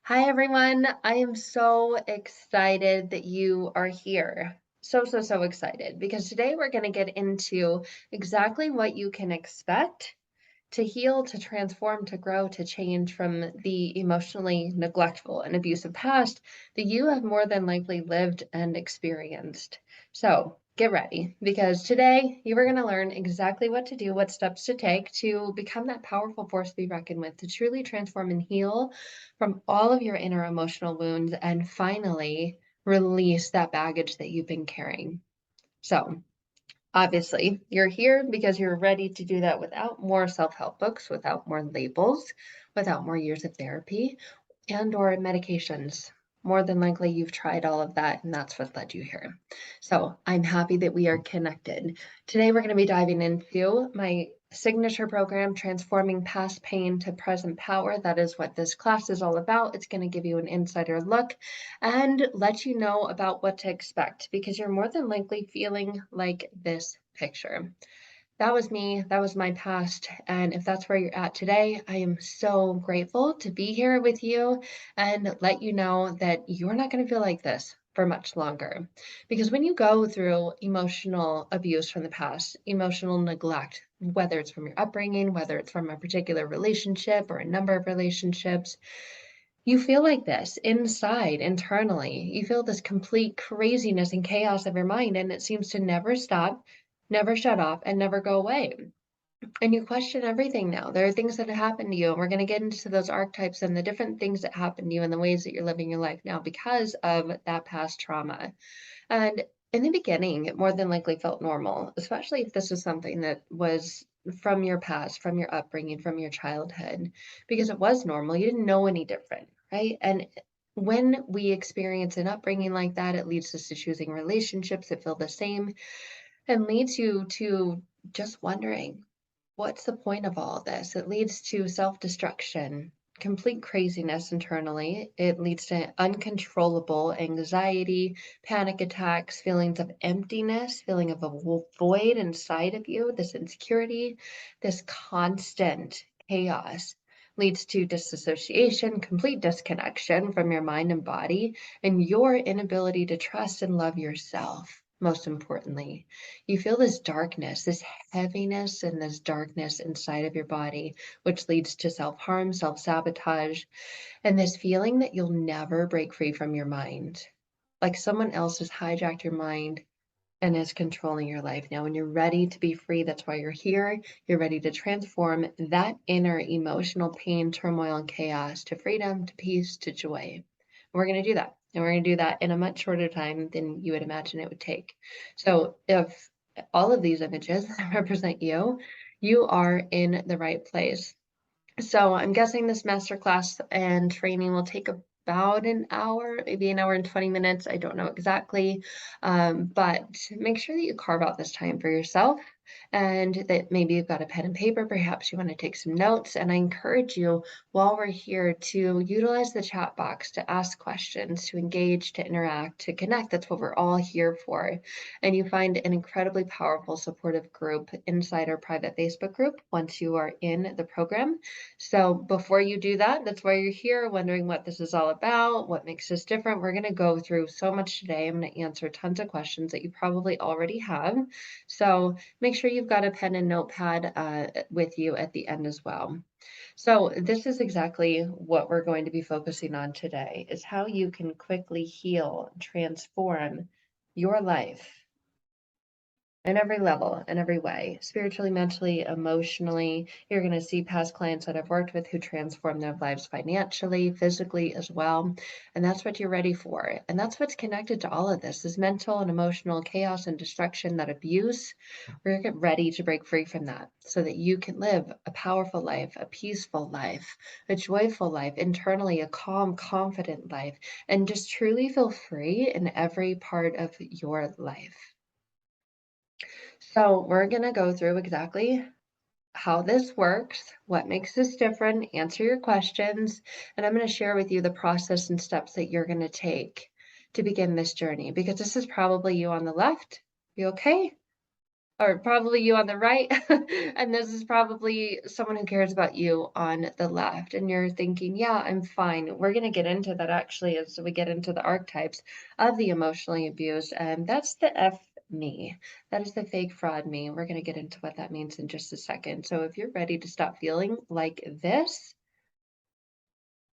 Hi, everyone. I am so excited that you are here. So excited because today we're going to get into exactly what you can expect to heal, to transform, to grow, to change from the emotionally neglectful and abusive past that you have more than likely lived and experienced. So get ready because today you are going to learn exactly what to do, what steps to take to become that powerful force to be reckoned with, to truly transform and heal from all of your inner emotional wounds and finally release that baggage that you've been carrying. So, obviously, you're here because you're ready to do that without more self-help books, without more labels, without more years of therapy and or medications. More than likely, you've tried all of that, and that's what led you here. So I'm happy that we are connected. Today, we're going to be diving into my signature program, Transforming Past Pain to Present Power. That is what this class is all about. It's going to give you an insider look and let you know about what to expect because you're more than likely feeling like this picture. That was me. That was my past. And if that's where you're at today, I am so grateful to be here with you and let you know that you're not going to feel like this for much longer. Because when you go through emotional abuse from the past, emotional neglect, whether it's from your upbringing, whether it's from a particular relationship or a number of relationships, you feel like this inside, internally. You feel this complete craziness and chaos of your mind, and it seems to never stop, never shut off, and never go away. And you question everything now. There are things that have happened to you, and we're going to get into those archetypes and the different things that happened to you and the ways that you're living your life now because of that past trauma. And in the beginning, it more than likely felt normal, especially if this was something that was from your past, from your upbringing, from your childhood, because it was normal. You didn't know any different, right? And when we experience an upbringing like that, it leads us to choosing relationships that feel the same and leads you to just wondering, what's the point of all this? It leads to self-destruction, complete craziness internally. It leads to uncontrollable anxiety, panic attacks, feelings of emptiness, feeling of a void inside of you, this insecurity, this constant chaos. Leads to disassociation, complete disconnection from your mind and body, and your inability to trust and love yourself, most importantly. You feel this darkness, this heaviness and this darkness inside of your body, which leads to self-harm, self-sabotage, and this feeling that you'll never break free from your mind. Like someone else has hijacked your mind and is controlling your life. Now, when you're ready to be free, that's why you're here. You're ready to transform that inner emotional pain, turmoil, and chaos to freedom, to peace, to joy. We're going to do that. And we're going to do that in a much shorter time than you would imagine it would take. So if all of these images represent you, you are in the right place. So I'm guessing this masterclass and training will take about an hour, maybe an hour and 20 minutes. I don't know exactly. But make sure that you carve out this time for yourself and that maybe you've got a pen and paper. Perhaps you want to take some notes. And I encourage you while we're here to utilize the chat box to ask questions, to engage, to interact, to connect. That's what we're all here for. And you find an incredibly powerful supportive group inside our private Facebook group once you are in the program. So before you do that, that's why you're here, wondering what this is all about, what makes us different. We're going to go through so much today. I'm going to answer tons of questions that you probably already have. So make sure you've got a pen and notepad with you at the end as well. So this is exactly what we're going to be focusing on today, is how you can quickly heal, transform your life in every level, in every way, spiritually, mentally, emotionally. You're going to see past clients that I've worked with who transform their lives financially, physically as well. And that's what you're ready for. And that's what's connected to all of this is mental and emotional chaos and destruction, that abuse. We're get ready to break free from that so that you can live a powerful life, a peaceful life, a joyful life, internally, a calm, confident life, and just truly feel free in every part of your life. So we're going to go through exactly how this works, what makes this different, answer your questions, and I'm going to share with you the process and steps that you're going to take to begin this journey, because this is probably you on the left. You okay? or probably you on the right, and this is probably someone who cares about you on the left, and you're thinking, "Yeah, I'm fine." We're gonna get into that actually as we get into the archetypes of the emotionally abused, and that's the F me. That is the fake fraud me. We're gonna get into what that means in just a second. So if you're ready to stop feeling like this,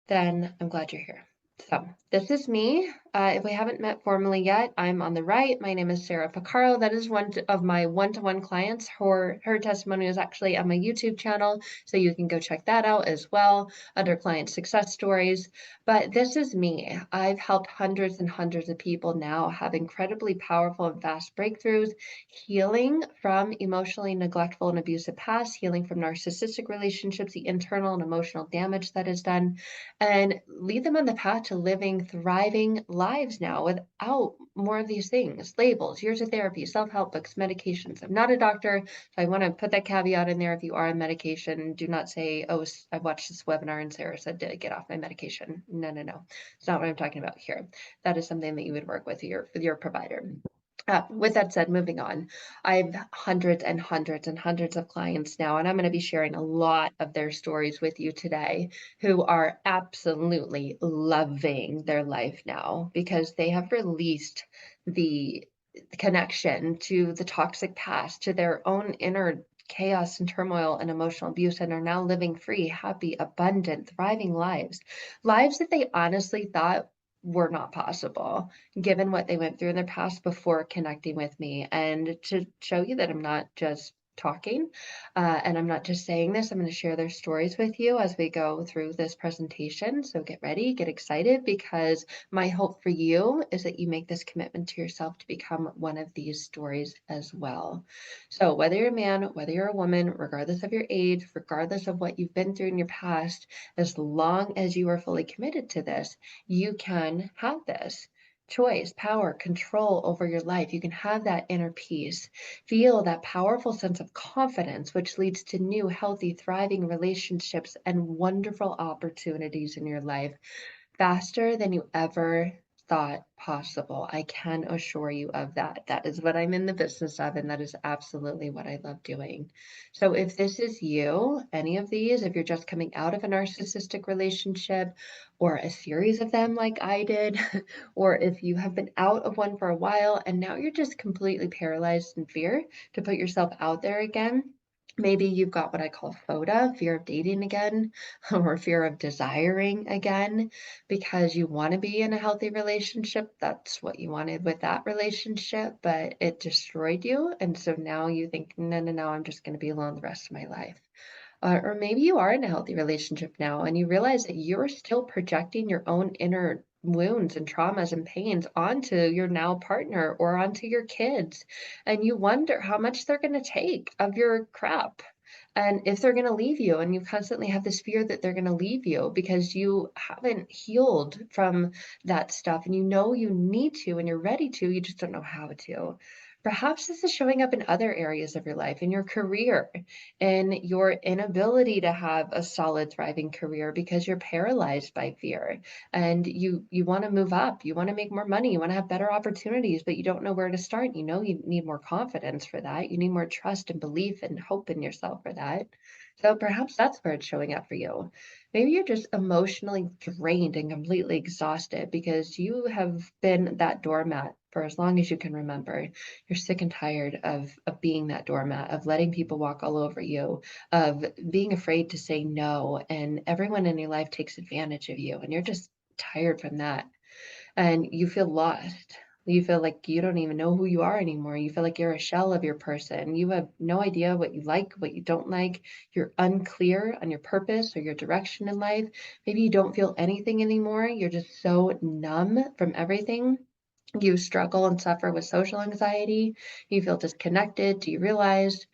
then I'm glad you're here. So, this is me. If we haven't met formally yet, I'm on the right. My name is Sarah Pacaro. That is of my one-to-one clients. Her testimony is actually on my YouTube channel, so you can go check that out as well under client success stories. But this is me. I've helped hundreds and hundreds of people now have incredibly powerful and fast breakthroughs, healing from emotionally neglectful and abusive past, healing from narcissistic relationships, the internal and emotional damage that is done, and lead them on the path to living thriving lives now without more of these things, labels, years of therapy, self-help books, medications. I'm not a doctor, so I want to put that caveat in there. If you are on medication, do not say, oh, I watched this webinar and Sarah said to get off my medication. No, no, no. It's not what I'm talking about here. That is something that you would work with your provider. With that said, moving on, I've hundreds and hundreds and hundreds of clients now, and I'm going to be sharing a lot of their stories with you today who are absolutely loving their life now because they have released the connection to the toxic past, to their own inner chaos and turmoil and emotional abuse, and are now living free, happy, abundant, thriving lives. Lives that they honestly thought were not possible given what they went through in their past before connecting with me. And to show you that I'm not just talking and I'm not just saying this, I'm going to share their stories with you as we go through this presentation. So get ready, get excited, because my hope for you is that you make this commitment to yourself to become one of these stories as well. So whether you're a man, whether you're a woman, regardless of your age, regardless of what you've been through in your past, as long as you are fully committed to this, you can have this choice, power, control over your life. You can have that inner peace, feel that powerful sense of confidence, which leads to new, healthy, thriving relationships and wonderful opportunities in your life faster than you ever thought possible. I can assure you of that. That is what I'm in the business of, and that is absolutely what I love doing. So if this is you, any of these, if you're just coming out of a narcissistic relationship or a series of them like I did, or if you have been out of one for a while and now you're just completely paralyzed in fear to put yourself out there again, maybe you've got what I call FODA, fear of dating again, or fear of desiring again, because you want to be in a healthy relationship. That's what you wanted with that relationship, but it destroyed you. And so now you think, no, no, no, I'm just going to be alone the rest of my life. Or maybe you are in a healthy relationship now and you realize that you're still projecting your own inner wounds and traumas and pains onto your now partner or onto your kids. And you wonder how much they're going to take of your crap and if they're going to leave you. And you constantly have this fear that they're going to leave you because you haven't healed from that stuff. And you know you need to and you're ready to, you just don't know how to. Perhaps this is showing up in other areas of your life, in your career, in your inability to have a solid, thriving career because you're paralyzed by fear and you want to move up, you want to make more money, you want to have better opportunities, but you don't know where to start. You know you need more confidence for that. You need more trust and belief and hope in yourself for that. So perhaps that's where it's showing up for you. Maybe you're just emotionally drained and completely exhausted because you have been that doormat for as long as you can remember. You're sick and tired of being that doormat, of letting people walk all over you, of being afraid to say no, and everyone in your life takes advantage of you, and you're just tired from that, and you feel lost. You feel like you don't even know who you are anymore. You feel like you're a shell of your person. You have no idea what you like, what you don't like. You're unclear on your purpose or your direction in life. Maybe you don't feel anything anymore. You're just so numb from everything. You struggle and suffer with social anxiety. You feel disconnected, derealized,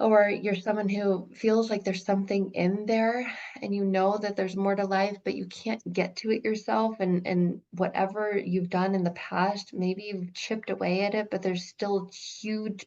or you're someone who feels like there's something in there and you know that there's more to life, but you can't get to it yourself. And whatever you've done in the past, maybe you've chipped away at it, but there's still a huge,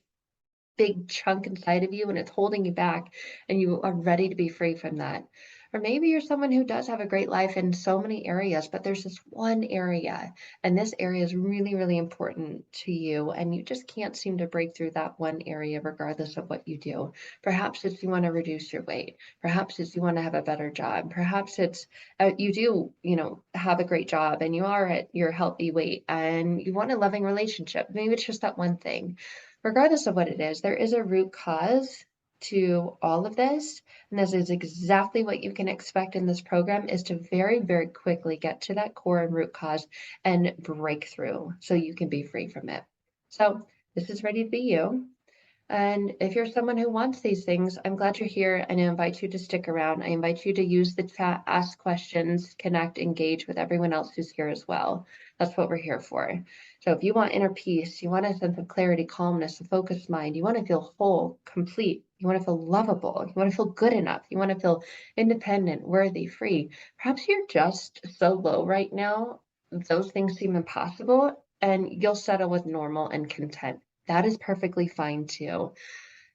big chunk inside of you and it's holding you back and you are ready to be free from that. Or maybe you're someone who does have a great life in so many areas, but there's this one area, and this area is really, really important to you, and you just can't seem to break through that one area regardless of what you do. Perhaps it's you want to reduce your weight. Perhaps it's you want to have a better job. Perhaps it's you do, have a great job and you are at your healthy weight and you want a loving relationship. Maybe it's just that one thing. Regardless of what it is, there is a root cause to all of this. And this is exactly what you can expect in this program is to very, very quickly get to that core and root cause and break through so you can be free from it. So this is ready to be you. And if you're someone who wants these things, I'm glad you're here and I invite you to stick around. I invite you to use the chat, ask questions, connect, engage with everyone else who's here as well. That's what we're here for. So if you want inner peace, you want a sense of clarity, calmness, a focused mind, you want to feel whole, complete, you want to feel lovable, you want to feel good enough, you want to feel independent, worthy, free. Perhaps you're just so low right now, those things seem impossible, and you'll settle with normal and content. That is perfectly fine too.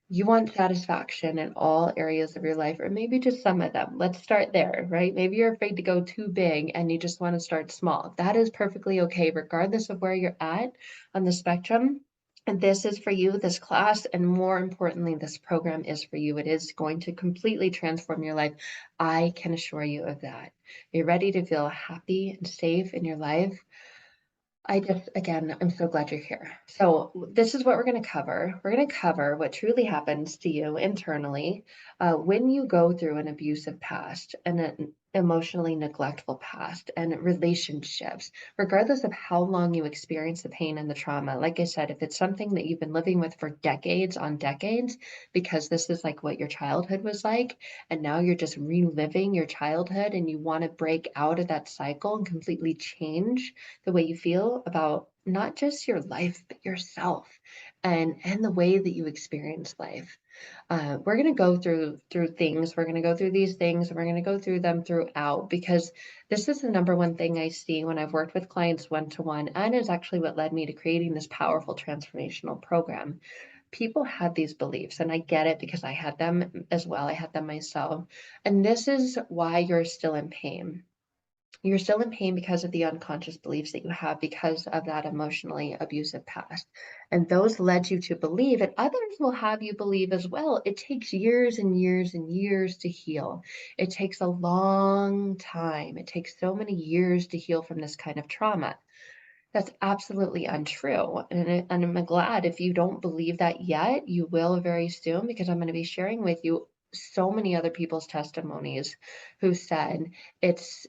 You want satisfaction in all areas of your life, or maybe just some of them. Let's start there, right? Maybe you're afraid to go too big and you just want to start small. That is perfectly okay, regardless of where you're at on the spectrum. And this is for you, this class, and more importantly, this program is for you. It is going to completely transform your life. I can assure you of that. You're ready to feel happy and safe in your life. Again, I'm so glad you're here. So, this is what we're going to cover. We're going to cover what truly happens to you internally when you go through an abusive past and an emotionally neglectful past and relationships, regardless of how long you experience the pain and the trauma. Like I said, if it's something that you've been living with for decades on decades, because this is like what your childhood was like, and now you're just reliving your childhood and you want to break out of that cycle and completely change the way you feel about not just your life, but yourself and the way that you experience life. We're going to go through things. We're going to go through these things and we're going to go through them throughout because this is the number one thing I see when I've worked with clients one-to-one, and is actually what led me to creating this powerful transformational program. People have these beliefs, and I get it because I had them as well. I had them myself. And this is why you're still in pain. You're still in pain because of the unconscious beliefs that you have because of that emotionally abusive past. And those led you to believe, and others will have you believe as well. It takes years and years and years to heal. It takes a long time. It takes so many years to heal from this kind of trauma. That's absolutely untrue. And I'm glad if you don't believe that yet, you will very soon, because I'm going to be sharing with you so many other people's testimonies who said it's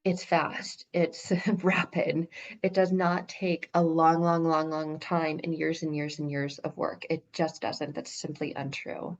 it's fast, it's rapid. It does not take a long, long, long, long time and years and years and years of work. It just doesn't. That's simply untrue.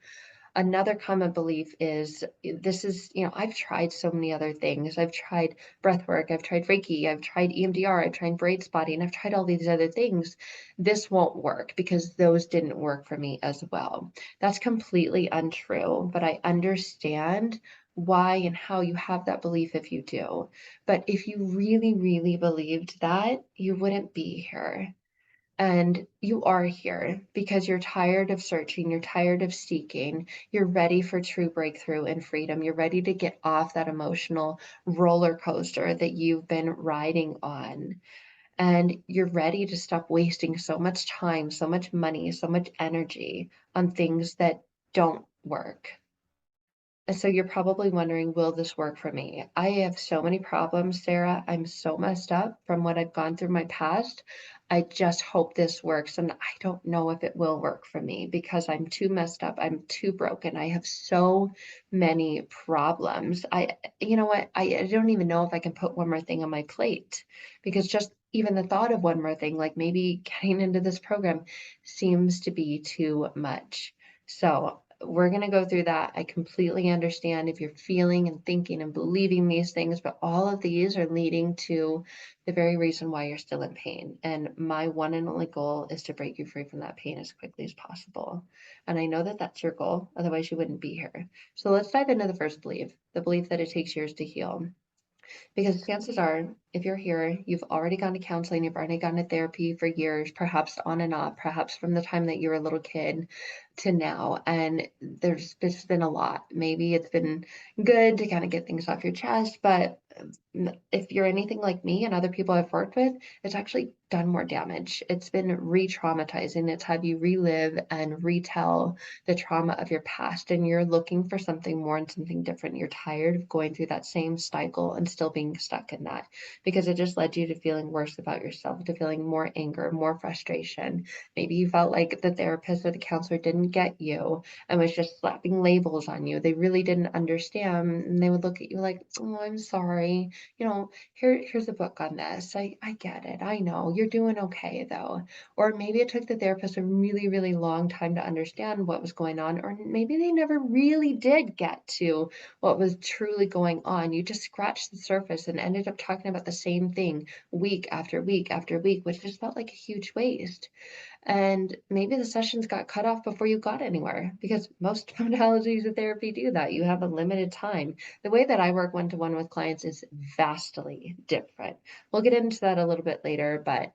Another common belief is this is, I've tried so many other things. I've tried breath work, I've tried Reiki, I've tried EMDR, I've tried braid spotting, I've tried all these other things. This won't work because those didn't work for me as well. That's completely untrue, but I understand why and how you have that belief if you do. But if you really, really believed that, you wouldn't be here. And you are here because you're tired of searching, you're tired of seeking, you're ready for true breakthrough and freedom. You're ready to get off that emotional roller coaster that you've been riding on. And you're ready to stop wasting so much time, so much money, so much energy on things that don't work. And so you're probably wondering, will this work for me? I have so many problems, Sarah. I'm so messed up from what I've gone through my past. I just hope this works. And I don't know if it will work for me because I'm too messed up. I'm too broken. I have so many problems. You know what? I don't even know if I can put one more thing on my plate because just even the thought of one more thing, like maybe getting into this program, seems to be too much. So we're going to go through that. I completely understand if you're feeling and thinking and believing these things, but all of these are leading to the very reason why you're still in pain. And my one and only goal is to break you free from that pain as quickly as possible. And I know that that's your goal. Otherwise, you wouldn't be here. So let's dive into the first belief, the belief that it takes years to heal. Because chances are, if you're here, you've already gone to counseling, you've already gone to therapy for years, perhaps on and off, perhaps from the time that you were a little kid to now. And there's just been a lot. Maybe it's been good to kind of get things off your chest, but if you're anything like me and other people I've worked with, it's actually done more damage. It's been re-traumatizing. It's had you relive and retell the trauma of your past, and you're looking for something more and something different. You're tired of going through that same cycle and still being stuck in that because it just led you to feeling worse about yourself, to feeling more anger, more frustration. Maybe you felt like the therapist or the counselor didn't get you and was just slapping labels on you. They really didn't understand, and they would look at you like, "Oh, I'm sorry. Here's a book on this. I get it. I know. You're doing okay though." Or maybe it took the therapist a really, really long time to understand what was going on, or maybe they never really did get to what was truly going on. You just scratched the surface and ended up talking about the same thing week after week after week, which just felt like a huge waste. And maybe the sessions got cut off before you got anywhere because most modalities of therapy do that. You have a limited time. The way that I work one to one with clients is vastly different. We'll get into that a little bit later, but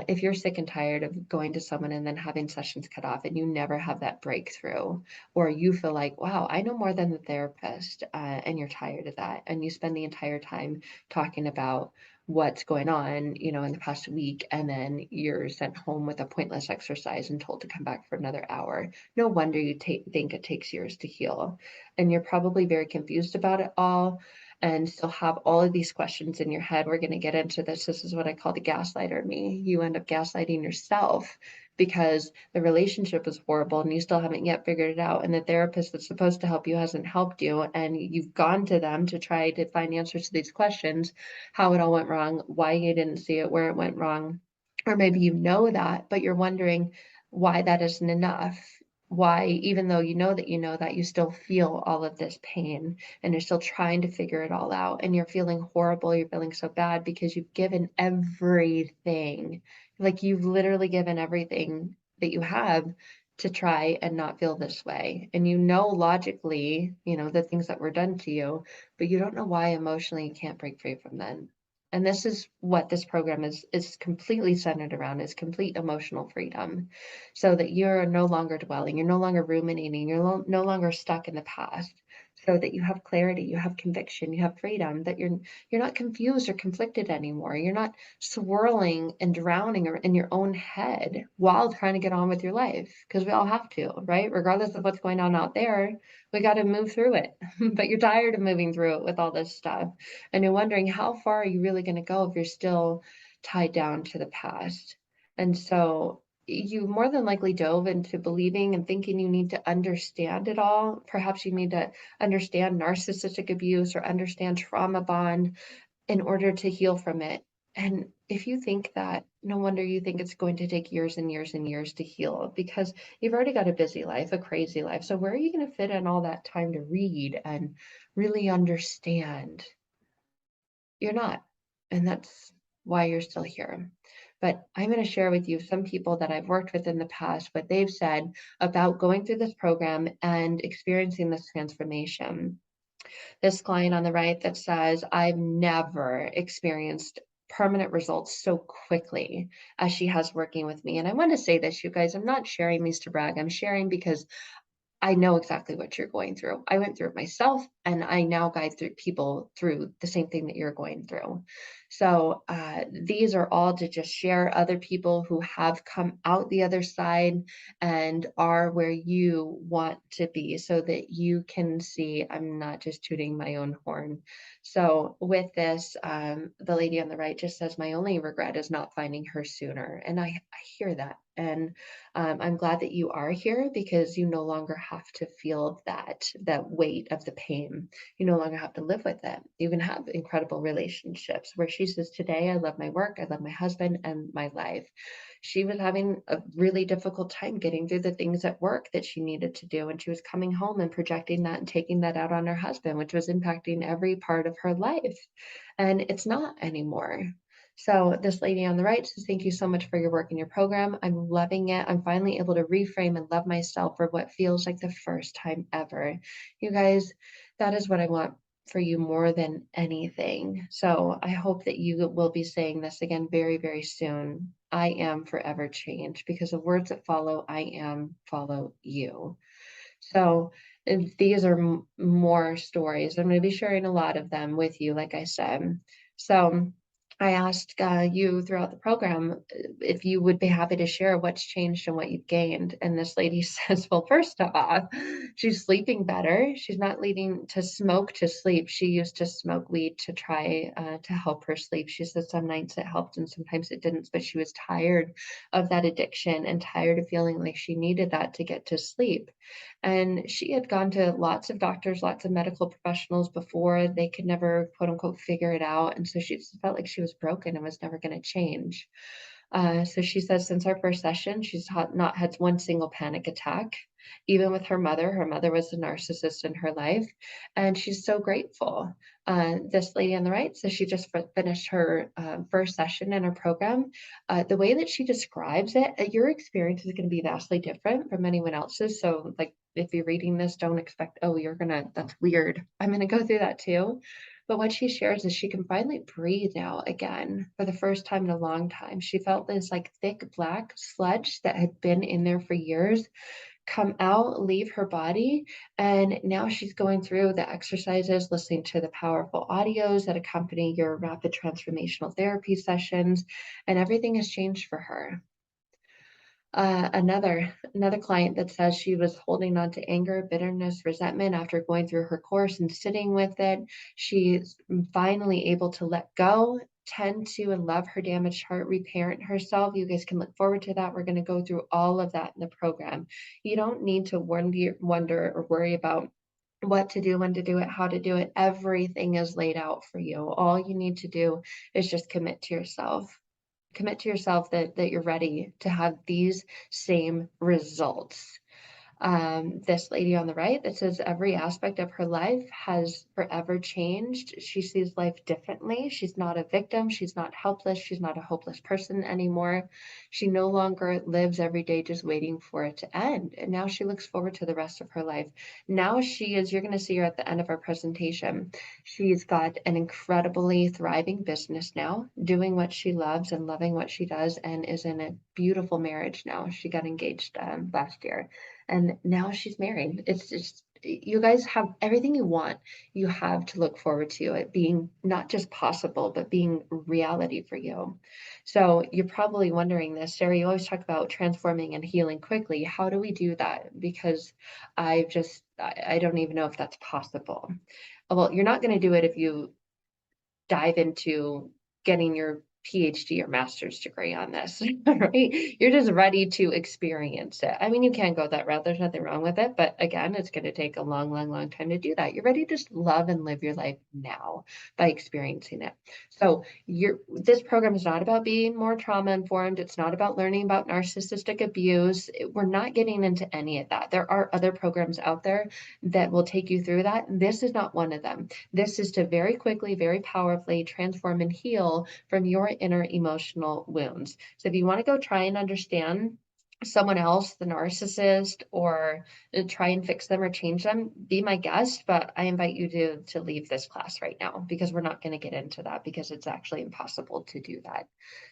if you're sick and tired of going to someone and then having sessions cut off and you never have that breakthrough, or you feel like, wow, I know more than the therapist, and you're tired of that, and you spend the entire time talking about what's going on, in the past week, and then you're sent home with a pointless exercise and told to come back for another hour. No wonder you think it takes years to heal. And you're probably very confused about it all and still have all of these questions in your head. We're going to get into this. This is what I call the gaslighter me. You end up gaslighting yourself because the relationship is horrible and you still haven't yet figured it out. And the therapist that's supposed to help you hasn't helped you. And you've gone to them to try to find answers to these questions, how it all went wrong, why you didn't see it, where it went wrong. Or maybe you know that, but you're wondering why that isn't enough. Why, even though you know that, you still feel all of this pain and you're still trying to figure it all out and you're feeling horrible. You're feeling so bad because you've given everything. Like you've literally given everything that you have to try and not feel this way. And logically, the things that were done to you, but you don't know why emotionally you can't break free from them. And this is what this program is completely centered around, is complete emotional freedom, so that you're no longer dwelling, you're no longer ruminating, you're no longer stuck in the past, so that you have clarity, you have conviction, you have freedom, that you're not confused or conflicted anymore. You're not swirling and drowning in your own head while trying to get on with your life, because we all have to, right? Regardless of what's going on out there, we got to move through it. But you're tired of moving through it with all this stuff. And you're wondering, how far are you really going to go if you're still tied down to the past? And so you more than likely dove into believing and thinking you need to understand it all. Perhaps you need to understand narcissistic abuse or understand trauma bond in order to heal from it. And if you think that, no wonder you think it's going to take years and years and years to heal, because you've already got a busy life, a crazy life. So where are you going to fit in all that time to read and really understand? You're not. And that's why you're still here. But I'm going to share with you some people that I've worked with in the past, what they've said about going through this program and experiencing this transformation. This client on the right that says, I've never experienced permanent results so quickly as she has working with me. And I want to say this, you guys, I'm not sharing these to brag. I'm sharing because I know exactly what you're going through. I went through it myself, and I now guide through people through the same thing that you're going through. So these are all to just share other people who have come out the other side and are where you want to be, so that you can see I'm not just tooting my own horn. So with this, the lady on the right just says, my only regret is not finding her sooner. And I hear that. And I'm glad that you are here, because you no longer have to feel that weight of the pain. You no longer have to live with it. You can have incredible relationships. Where she says, today, I love my work, I love my husband and my life. She was having a really difficult time getting through the things at work that she needed to do. And she was coming home and projecting that and taking that out on her husband, which was impacting every part of her life. And it's not anymore. So this lady on the right says, thank you so much for your work in your program. I'm loving it. I'm finally able to reframe and love myself for what feels like the first time ever. You guys, that is what I want for you more than anything. So I hope that you will be saying this again very, very soon. I am forever changed, because the words that follow I am follow you. So these are more stories. I'm going to be sharing a lot of them with you, like I said. So I asked you throughout the program if you would be happy to share what's changed and what you've gained. And this lady says, well, first off, she's sleeping better. She's not needing to smoke to sleep. She used to smoke weed to try to help her sleep. She said some nights it helped and sometimes it didn't, but she was tired of that addiction and tired of feeling like she needed that to get to sleep. And she had gone to lots of doctors, lots of medical professionals before. They could never, quote unquote, figure it out. And so she just felt like she was broken and was never going to change. So she says since our first session, she's not had one single panic attack. Even with her mother was a narcissist in her life, and she's so grateful. This lady on the right says she just finished her first session in her program. The way that she describes it, your experience is going to be vastly different from anyone else's. So, like, if you're reading this, don't expect, oh, that's weird. I'm going to go through that too. But what she shares is she can finally breathe now again for the first time in a long time. She felt this like thick black sludge that had been in there for years come out, leave her body. And now she's going through the exercises, listening to the powerful audios that accompany your rapid transformational therapy sessions, and everything has changed for her. Another client that says she was holding on to anger, bitterness, resentment after going through her course and sitting with it. She's finally able to let go, tend to and love her damaged heart, reparent herself. You guys can look forward to that. We're going to go through all of that in the program. You don't need to wonder or worry about what to do, when to do it, how to do it. Everything is laid out for you. All you need to do is just commit to yourself. Commit to yourself that you're ready to have these same results. This lady on the right that says every aspect of her life has forever changed. She sees life differently. She's not a victim. She's not helpless. She's not a hopeless person anymore. She no longer lives every day just waiting for it to end. And now she looks forward to the rest of her life. Now she is, you're going to see her at the end of our presentation. She's got an incredibly thriving business now, doing what she loves and loving what she does, and is in a beautiful marriage now. She got engaged last year. And now she's married. It's just, you guys have everything you want. You have to look forward to it being not just possible, but being reality for you. So you're probably wondering this, Sarah, you always talk about transforming and healing quickly. How do we do that? Because I don't even know if that's possible. Well, you're not going to do it if you dive into getting your PhD or master's degree on this, right? You're just ready to experience it. I mean, you can go that route. There's nothing wrong with it. But again, it's going to take a long, long, long time to do that. You're ready to just love and live your life now by experiencing it. So this program is not about being more trauma informed. It's not about learning about narcissistic abuse. We're not getting into any of that. There are other programs out there that will take you through that. This is not one of them. This is to very quickly, very powerfully transform and heal from your inner emotional wounds. So if you want to go try and understand someone else, the narcissist, or try and fix them or change them, be my guest. But I invite you to leave this class right now, because we're not going to get into that, because it's actually impossible to do that.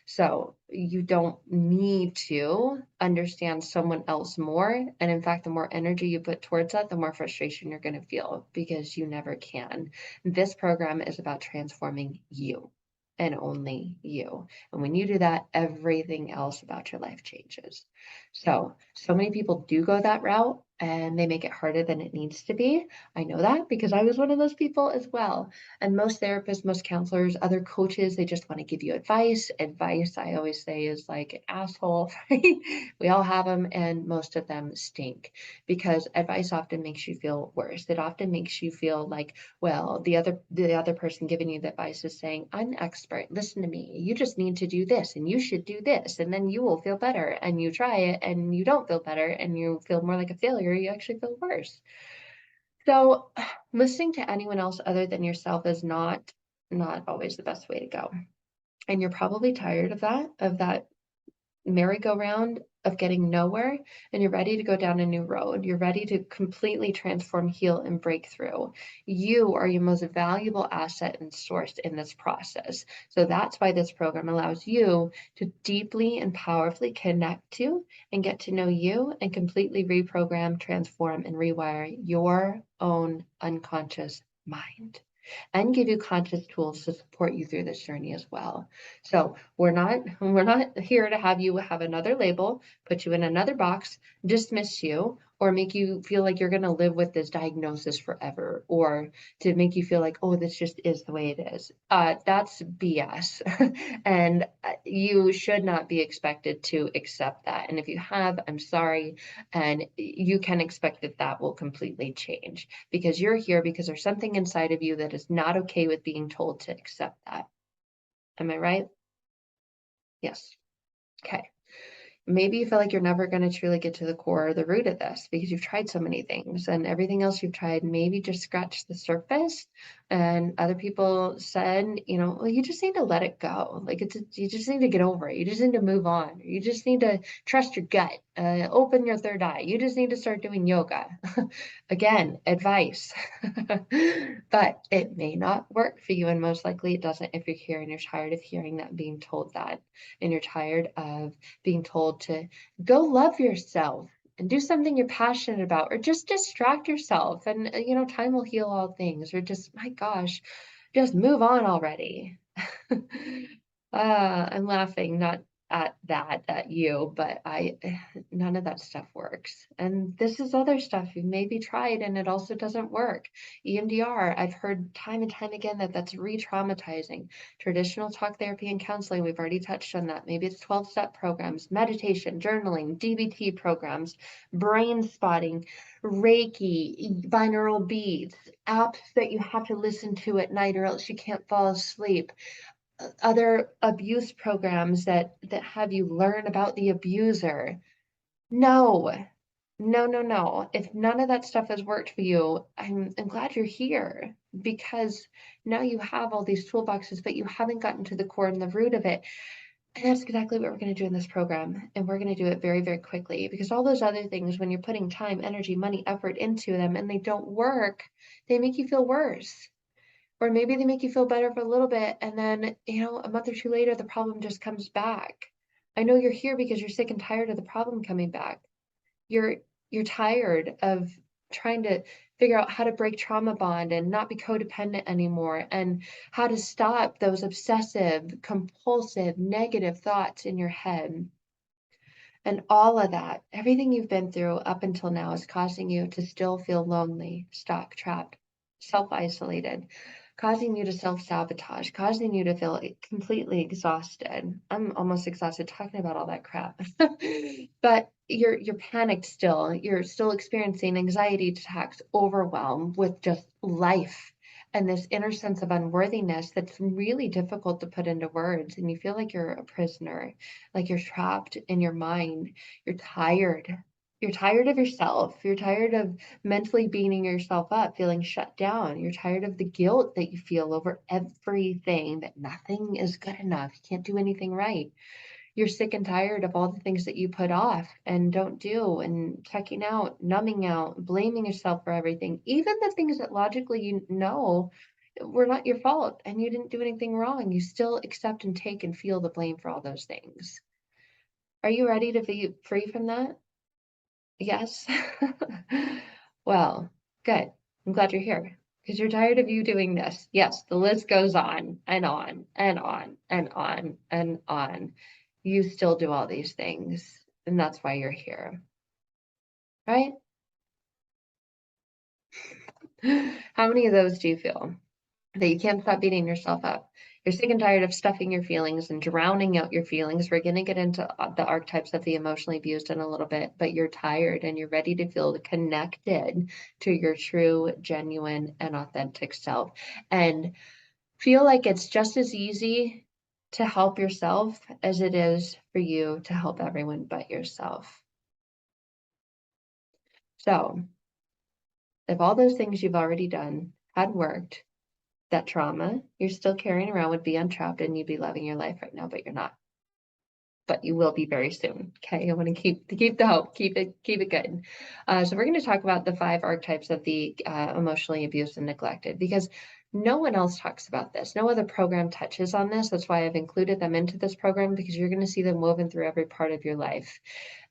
So you don't need to understand someone else more. And in fact, the more energy you put towards that, the more frustration you're going to feel, because you never can. This program is about transforming you and only you. And when you do that, everything else about your life changes. So many people do go that route, and they make it harder than it needs to be. I know that because I was one of those people as well. And most therapists, most counselors, other coaches, they just want to give you advice. Advice, I always say, is like an asshole, right? We all have them, and most of them stink, because advice often makes you feel worse. It often makes you feel like, well, the other person giving you the advice is saying, I'm an expert, listen to me. You just need to do this, and you should do this, and then you will feel better. And you try it, and you don't feel better, and you feel more like a failure. You actually feel worse. So listening to anyone else other than yourself is not always the best way to go. And you're probably tired of that merry-go-round of getting nowhere, and you're ready to go down a new road. You're ready to completely transform, heal, and break through. You are your most valuable asset and source in this process. So that's why this program allows you to deeply and powerfully connect to and get to know you and completely reprogram, transform, and rewire your own unconscious mind, and give you conscious tools to support you through this journey as well. So we're not here to have you have another label, put you in another box, dismiss you, or make you feel like you're going to live with this diagnosis forever, or to make you feel like, oh, this just is the way it is. That's BS. And you should not be expected to accept that. And if you have, I'm sorry. And you can expect that that will completely change, because you're here because there's something inside of you that is not okay with being told to accept that. Am I right? Yes. Okay. Maybe you feel like you're never going to truly get to the core or the root of this because you've tried so many things, and everything else you've tried maybe just scratched the surface. And other people said, well, you just need to let it go. Like you just need to get over it. You just need to move on. You just need to trust your gut, open your third eye. You just need to start doing yoga. Again, advice. But it may not work for you, and most likely it doesn't if you're here and you're tired of hearing that, being told that, and you're tired of being told to go love yourself and do something you're passionate about, or just distract yourself, and time will heal all things, or just, my gosh, just move on already. I'm laughing, not at you, but none of that stuff works. And this is other stuff you maybe tried and it also doesn't work. EMDR, I've heard time and time again that that's re-traumatizing. Traditional talk therapy and counseling, we've already touched on that. Maybe it's 12-step programs, meditation, journaling, DBT programs, brain spotting, Reiki, binaural beats, apps that you have to listen to at night or else you can't fall asleep, other abuse programs that have you learn about the abuser. No, no, no, no. If none of that stuff has worked for you, I'm glad you're here, because now you have all these toolboxes, but you haven't gotten to the core and the root of it. And that's exactly what we're going to do in this program. And we're going to do it very, very quickly, because all those other things, when you're putting time, energy, money, effort into them and they don't work, they make you feel worse. Or maybe they make you feel better for a little bit, and then, a month or two later, the problem just comes back. I know you're here because you're sick and tired of the problem coming back. You're tired of trying to figure out how to break trauma bond and not be codependent anymore, and how to stop those obsessive, compulsive, negative thoughts in your head. And all of that, everything you've been through up until now, is causing you to still feel lonely, stuck, trapped, self-isolated, causing you to self-sabotage, causing you to feel completely exhausted. I'm almost exhausted talking about all that crap. But you're panicked still. You're still experiencing anxiety attacks, overwhelm with just life, and this inner sense of unworthiness that's really difficult to put into words. And you feel like you're a prisoner, like you're trapped in your mind. You're tired. You're tired of yourself. You're tired of mentally beating yourself up, feeling shut down. You're tired of the guilt that you feel over everything, that nothing is good enough. You can't do anything right. You're sick and tired of all the things that you put off and don't do, and checking out, numbing out, blaming yourself for everything, even the things that logically you know were not your fault and you didn't do anything wrong. You still accept and take and feel the blame for all those things. Are you ready to be free from that? Yes. Well, good. I'm glad you're here, because you're tired of you doing this. Yes, the list goes on and on and on and on and on. You still do all these things, and that's why you're here, right? How many of those do you feel? That you can't stop beating yourself up. You're sick and tired of stuffing your feelings and drowning out your feelings. We're going to get into the archetypes of the emotionally abused in a little bit, but you're tired and you're ready to feel connected to your true, genuine, and authentic self, and feel like it's just as easy to help yourself as it is for you to help everyone but yourself. So, if all those things you've already done had worked, that trauma you're still carrying around would be untrapped and you'd be loving your life right now, but you're not. but you will be very soon. Okay, I want to keep the hope, keep it good. So we're going to talk about the 5 archetypes of the emotionally abused and neglected, because no one else talks about this. No other program touches on this. That's why I've included them into this program, because you're going to see them woven through every part of your life.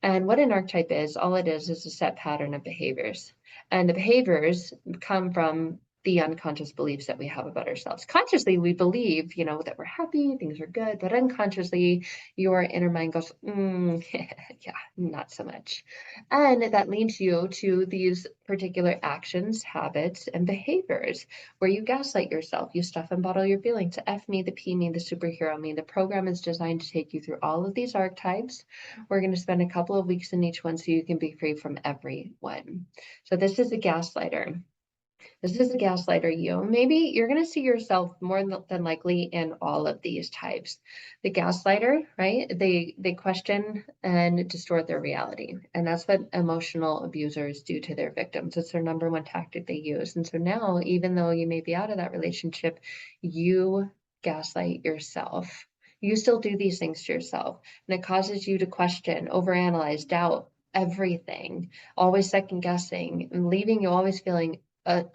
And what an archetype is, all it is a set pattern of behaviors. And the behaviors come from the unconscious beliefs that we have about ourselves. Consciously, we believe, that we're happy, things are good, but unconsciously, your inner mind goes, yeah, not so much. And that leads you to these particular actions, habits, and behaviors where you gaslight yourself, you stuff and bottle your feelings. F me, the P me, the superhero me. The program is designed to take you through all of these archetypes. We're going to spend a couple of weeks in each one so you can be free from every one. So this is a gaslighter. This is a gaslighter you. Maybe you're going to see yourself more than likely in all of these types. The gaslighter, right? They question and distort their reality. And that's what emotional abusers do to their victims. It's their number one tactic they use. And so now, even though you may be out of that relationship, you gaslight yourself. You still do these things to yourself. And it causes you to question, overanalyze, doubt everything, always second guessing, and leaving you always feeling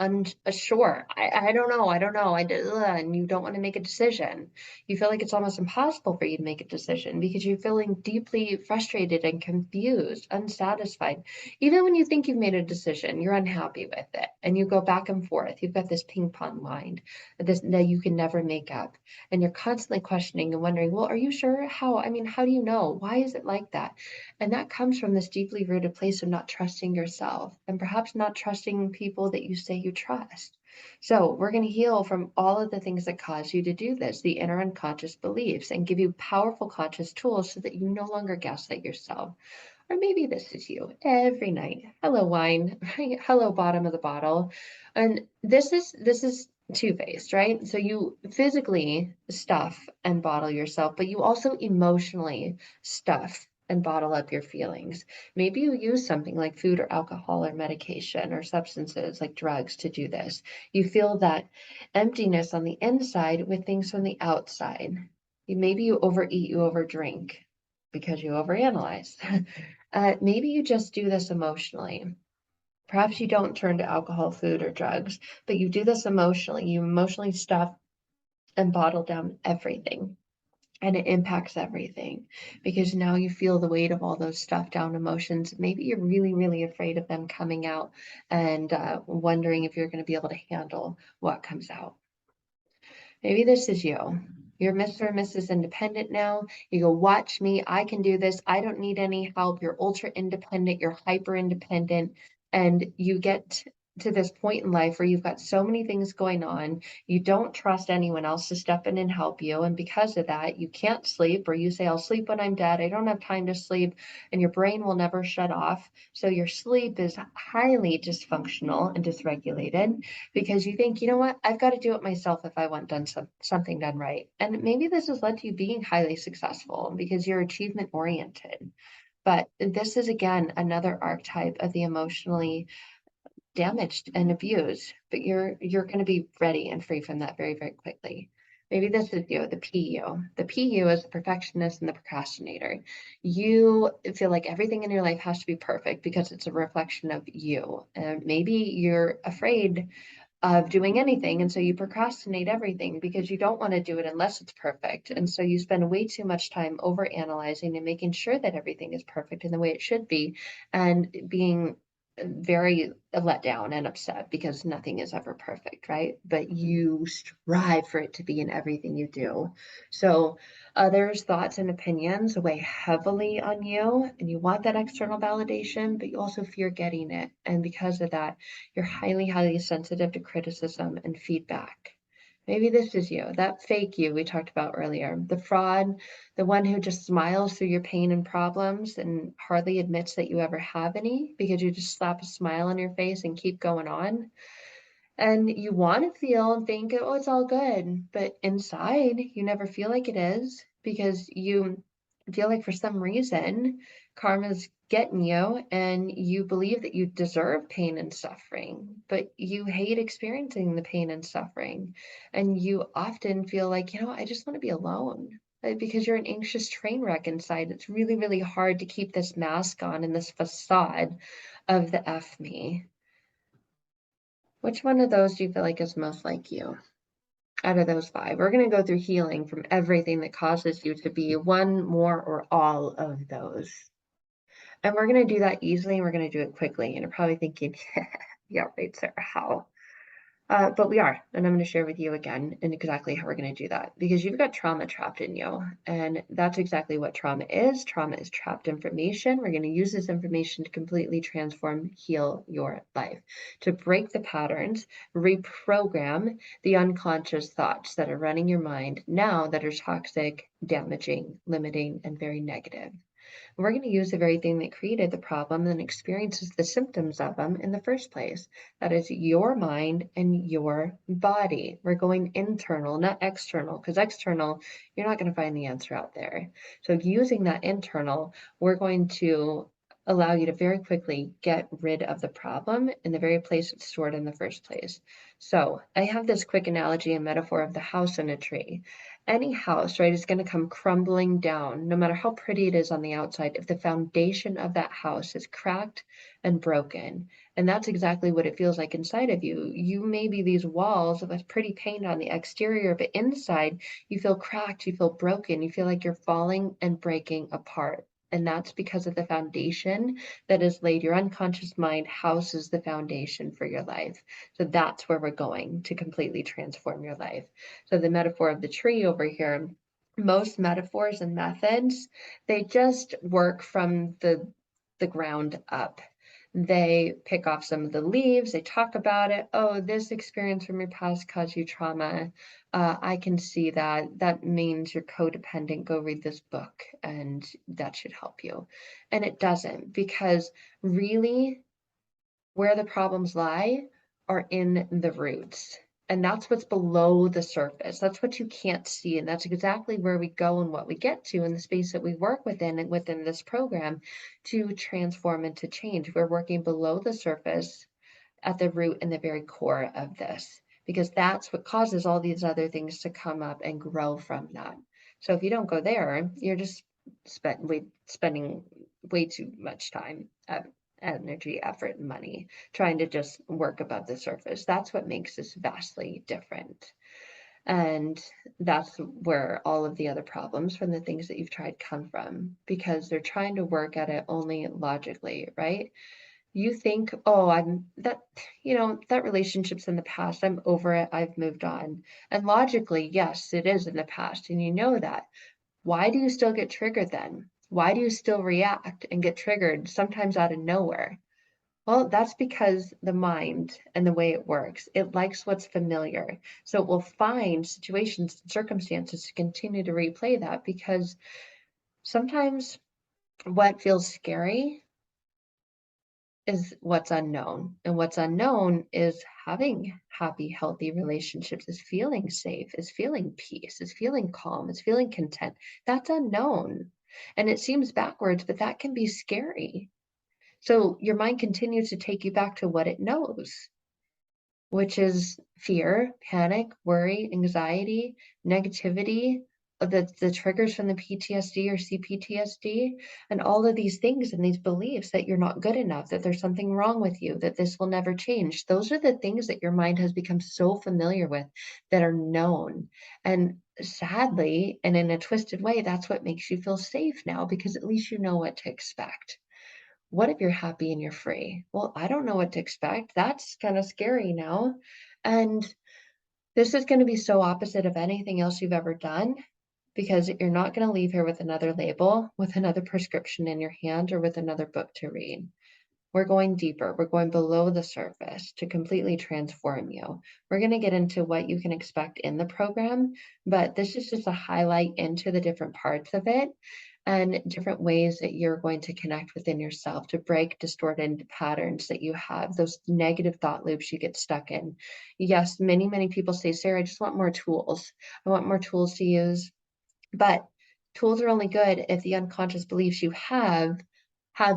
unsure. I don't know. And you don't want to make a decision. You feel like it's almost impossible for you to make a decision because you're feeling deeply frustrated and confused, unsatisfied. Even when you think you've made a decision, you're unhappy with it. And you go back and forth. You've got this ping pong mind that you can never make up. And you're constantly questioning and wondering, well, are you sure? How? I mean, how do you know? Why is it like that? And that comes from this deeply rooted place of not trusting yourself and perhaps not trusting people that you say you trust. So we're going to heal from all of the things that cause you to do this, the inner unconscious beliefs, and give you powerful conscious tools so that you no longer gaslight yourself. Or maybe this is you every night. Hello, wine. Hello, bottom of the bottle. And this is two-faced, right? So you physically stuff and bottle yourself, but you also emotionally stuff and bottle up your feelings. Maybe you use something like food or alcohol or medication or substances like drugs to do this. You feel that emptiness on the inside with things from the outside. Maybe you overeat, you overdrink because you overanalyze. Maybe you just do this emotionally. Perhaps you don't turn to alcohol, food, or drugs, but you do this emotionally. You emotionally stuff and bottle down everything. And it impacts everything because now you feel the weight of all those stuffed down emotions. Maybe you're really, really afraid of them coming out and wondering if you're going to be able to handle what comes out. Maybe this is you. You're Mr. or Mrs. Independent now. You go, watch me. I can do this. I don't need any help. You're ultra independent. You're hyper independent. And you get to this point in life where you've got so many things going on. You don't trust anyone else to step in and help you. And because of that, you can't sleep, or you say, I'll sleep when I'm dead. I don't have time to sleep. And your brain will never shut off. So your sleep is highly dysfunctional and dysregulated because you think, you know what, I've got to do it myself if I want something done right. And maybe this has led to you being highly successful because you're achievement oriented. But this is again another archetype of the emotionally damaged and abused. But you're going to be ready and free from that very, very quickly. Maybe this is you, the PU. The PU is the perfectionist and the procrastinator. You feel like everything in your life has to be perfect because it's a reflection of you. And maybe you're afraid of doing anything. And so you procrastinate everything because you don't want to do it unless it's perfect. And so you spend way too much time over analyzing and making sure that everything is perfect in the way it should be, and being very let down and upset because nothing is ever perfect, right? But you strive for it to be in everything you do. So others' thoughts and opinions weigh heavily on you, and you want that external validation, but you also fear getting it. And because of that, you're highly, highly sensitive to criticism and feedback. Maybe this is you, that fake you we talked about earlier, the fraud, the one who just smiles through your pain and problems and hardly admits that you ever have any because you just slap a smile on your face and keep going on. And you want to feel and think, oh, it's all good. But inside, you never feel like it is because you feel like for some reason, karma's getting you and you believe that you deserve pain and suffering, but you hate experiencing the pain and suffering. And you often feel like, I just want to be alone. because you're an anxious train wreck inside. It's really, really hard to keep this mask on and this facade of the F me. Which one of those do you feel like is most like you out of those five? We're going to go through healing from everything that causes you to be one, more, or all of those. And we're going to do that easily and we're going to do it quickly. And you're probably thinking, yeah, right, Sarah, how? But we are, and I'm going to share with you again and exactly how we're going to do that because you've got trauma trapped in you. And that's exactly what trauma is. Trauma is trapped information. We're going to use this information to completely transform, heal your life, to break the patterns, reprogram the unconscious thoughts that are running your mind now that are toxic, damaging, limiting, and very negative. We're going to use the very thing that created the problem and experiences the symptoms of them in the first place. That is your mind and your body. We're going internal, not external, because external, you're not going to find the answer out there. So using that internal, we're going to allow you to very quickly get rid of the problem in the very place it's stored in the first place. So I have this quick analogy and metaphor of the house and a tree. Any house, right, is going to come crumbling down, no matter how pretty it is on the outside, if the foundation of that house is cracked and broken. And that's exactly what it feels like inside of you. You may be these walls with pretty paint on the exterior, but inside you feel cracked, you feel broken, you feel like you're falling and breaking apart. And that's because of the foundation that is laid. Your unconscious mind houses the foundation for your life. So that's where we're going to completely transform your life. So the metaphor of the tree over here, most metaphors and methods, they just work from the ground up. They pick off some of the leaves, they talk about it. Oh, this experience from your past caused you trauma. I can see that. That means you're codependent. Go read this book and that should help you. And it doesn't, because really where the problems lie are in the roots. And that's what's below the surface. That's what you can't see. And that's exactly where we go and what we get to in the space that we work within and within this program to transform and to change. We're working below the surface at the root and the very core of this, because that's what causes all these other things to come up and grow from that. So if you don't go there, you're just spending way too much time, energy, effort, and money trying to just work above the surface. That's what makes this vastly different. And that's where all of the other problems from the things that you've tried come from, because they're trying to work at it only logically, right? You think, oh, that relationship's in the past. I'm over it. I've moved on. And logically, yes, it is in the past. And you know that. Why do you still get triggered then? Why do you still react and get triggered sometimes out of nowhere? Well, that's because the mind and the way it works, it likes what's familiar. So it will find situations and circumstances to continue to replay that, because sometimes what feels scary is what's unknown. And what's unknown is having happy, healthy relationships, is feeling safe, is feeling peace, is feeling calm, is feeling content. That's unknown. And it seems backwards, but that can be scary. So your mind continues to take you back to what it knows, which is fear, panic, worry, anxiety, negativity, the triggers from the PTSD or CPTSD, and all of these things and these beliefs that you're not good enough, that there's something wrong with you, that this will never change. Those are the things that your mind has become so familiar with, that are known. And sadly, and in a twisted way, that's what makes you feel safe now, because at least you know what to expect. What if you're happy and you're free? Well, I don't know what to expect. That's kind of scary now. And this is going to be so opposite of anything else you've ever done, because you're not going to leave here with another label, with another prescription in your hand, or with another book to read. We're going deeper. We're going below the surface to completely transform you. We're going to get into what you can expect in the program, but this is just a highlight into the different parts of it and different ways that you're going to connect within yourself to break distorted patterns that you have, those negative thought loops you get stuck in. Yes, many, many people say, Sarah, I just want more tools. I want more tools to use. But tools are only good if the unconscious beliefs you have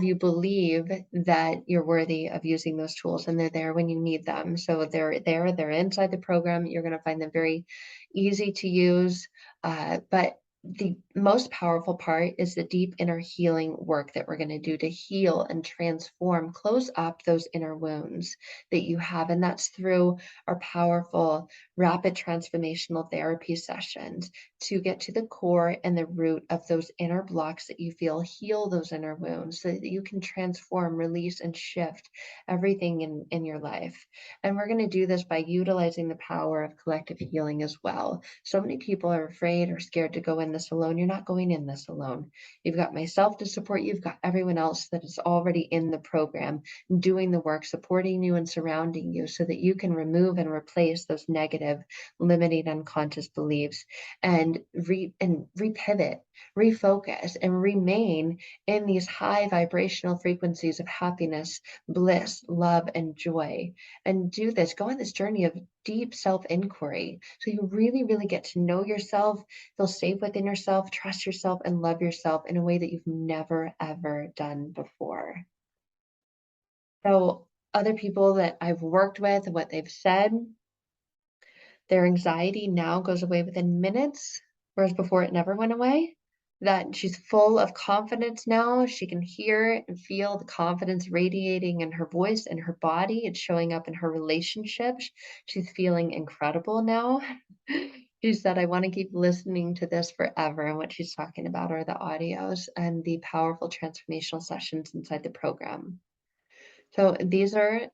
you believe that you're worthy of using those tools, and they're there when you need them. So they're inside the program. You're going to find them very easy to use. But the most powerful part is the deep inner healing work that we're going to do to heal and transform, close up those inner wounds that you have. And that's through our powerful, rapid transformational therapy sessions to get to the core and the root of those inner blocks that you feel, heal those inner wounds so that you can transform, release, and shift everything in your life. And we're going to do this by utilizing the power of collective healing as well. So many people are afraid or scared to go in this alone. You're not going in this alone. You've got myself to support you. You've got everyone else that is already in the program, doing the work, supporting you and surrounding you so that you can remove and replace those negative, limiting unconscious beliefs and repivot, refocus, and remain in these high vibrational frequencies of happiness, bliss, love, and joy. And do this, go on this journey of deep self-inquiry. So you really, really get to know yourself, feel safe within yourself, trust yourself, and love yourself in a way that you've never, ever done before. So other people that I've worked with, what they've said, their anxiety now goes away within minutes, whereas before it never went away. That she's full of confidence now. She can hear and feel the confidence radiating in her voice and her body. It's showing up in her relationships. She's feeling incredible now. She said, I want to keep listening to this forever. And what she's talking about are the audios and the powerful transformational sessions inside the program. So these are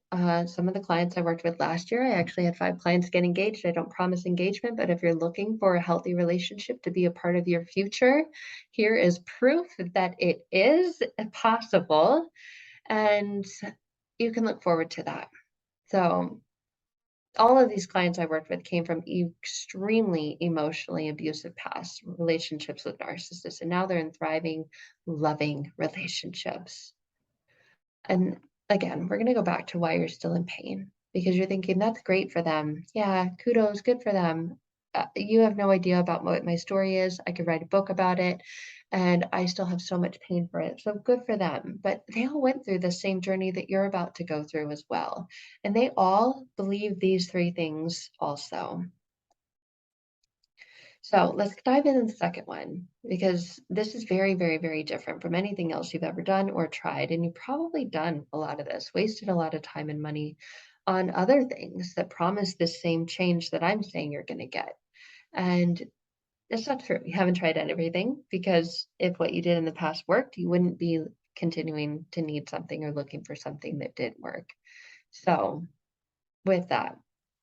some of the clients I worked with last year. I actually had 5 clients get engaged. I don't promise engagement, but if you're looking for a healthy relationship to be a part of your future, here is proof that it is possible, and you can look forward to that. So all of these clients I worked with came from extremely emotionally abusive past relationships with narcissists, and now they're in thriving, loving relationships. And again, we're going to go back to why you're still in pain because you're thinking that's great for them. Yeah, kudos, good for them. You have no idea about what my story is. I could write a book about it, and I still have so much pain for it. So good for them. But they all went through the same journey that you're about to go through as well. And they all believe these 3 things also. So let's dive in the second one, because this is very, very, very different from anything else you've ever done or tried. And you've probably done a lot of this, wasted a lot of time and money on other things that promise the same change that I'm saying you're going to get. And that's not true. You haven't tried everything, because if what you did in the past worked, you wouldn't be continuing to need something or looking for something that didn't work. So with that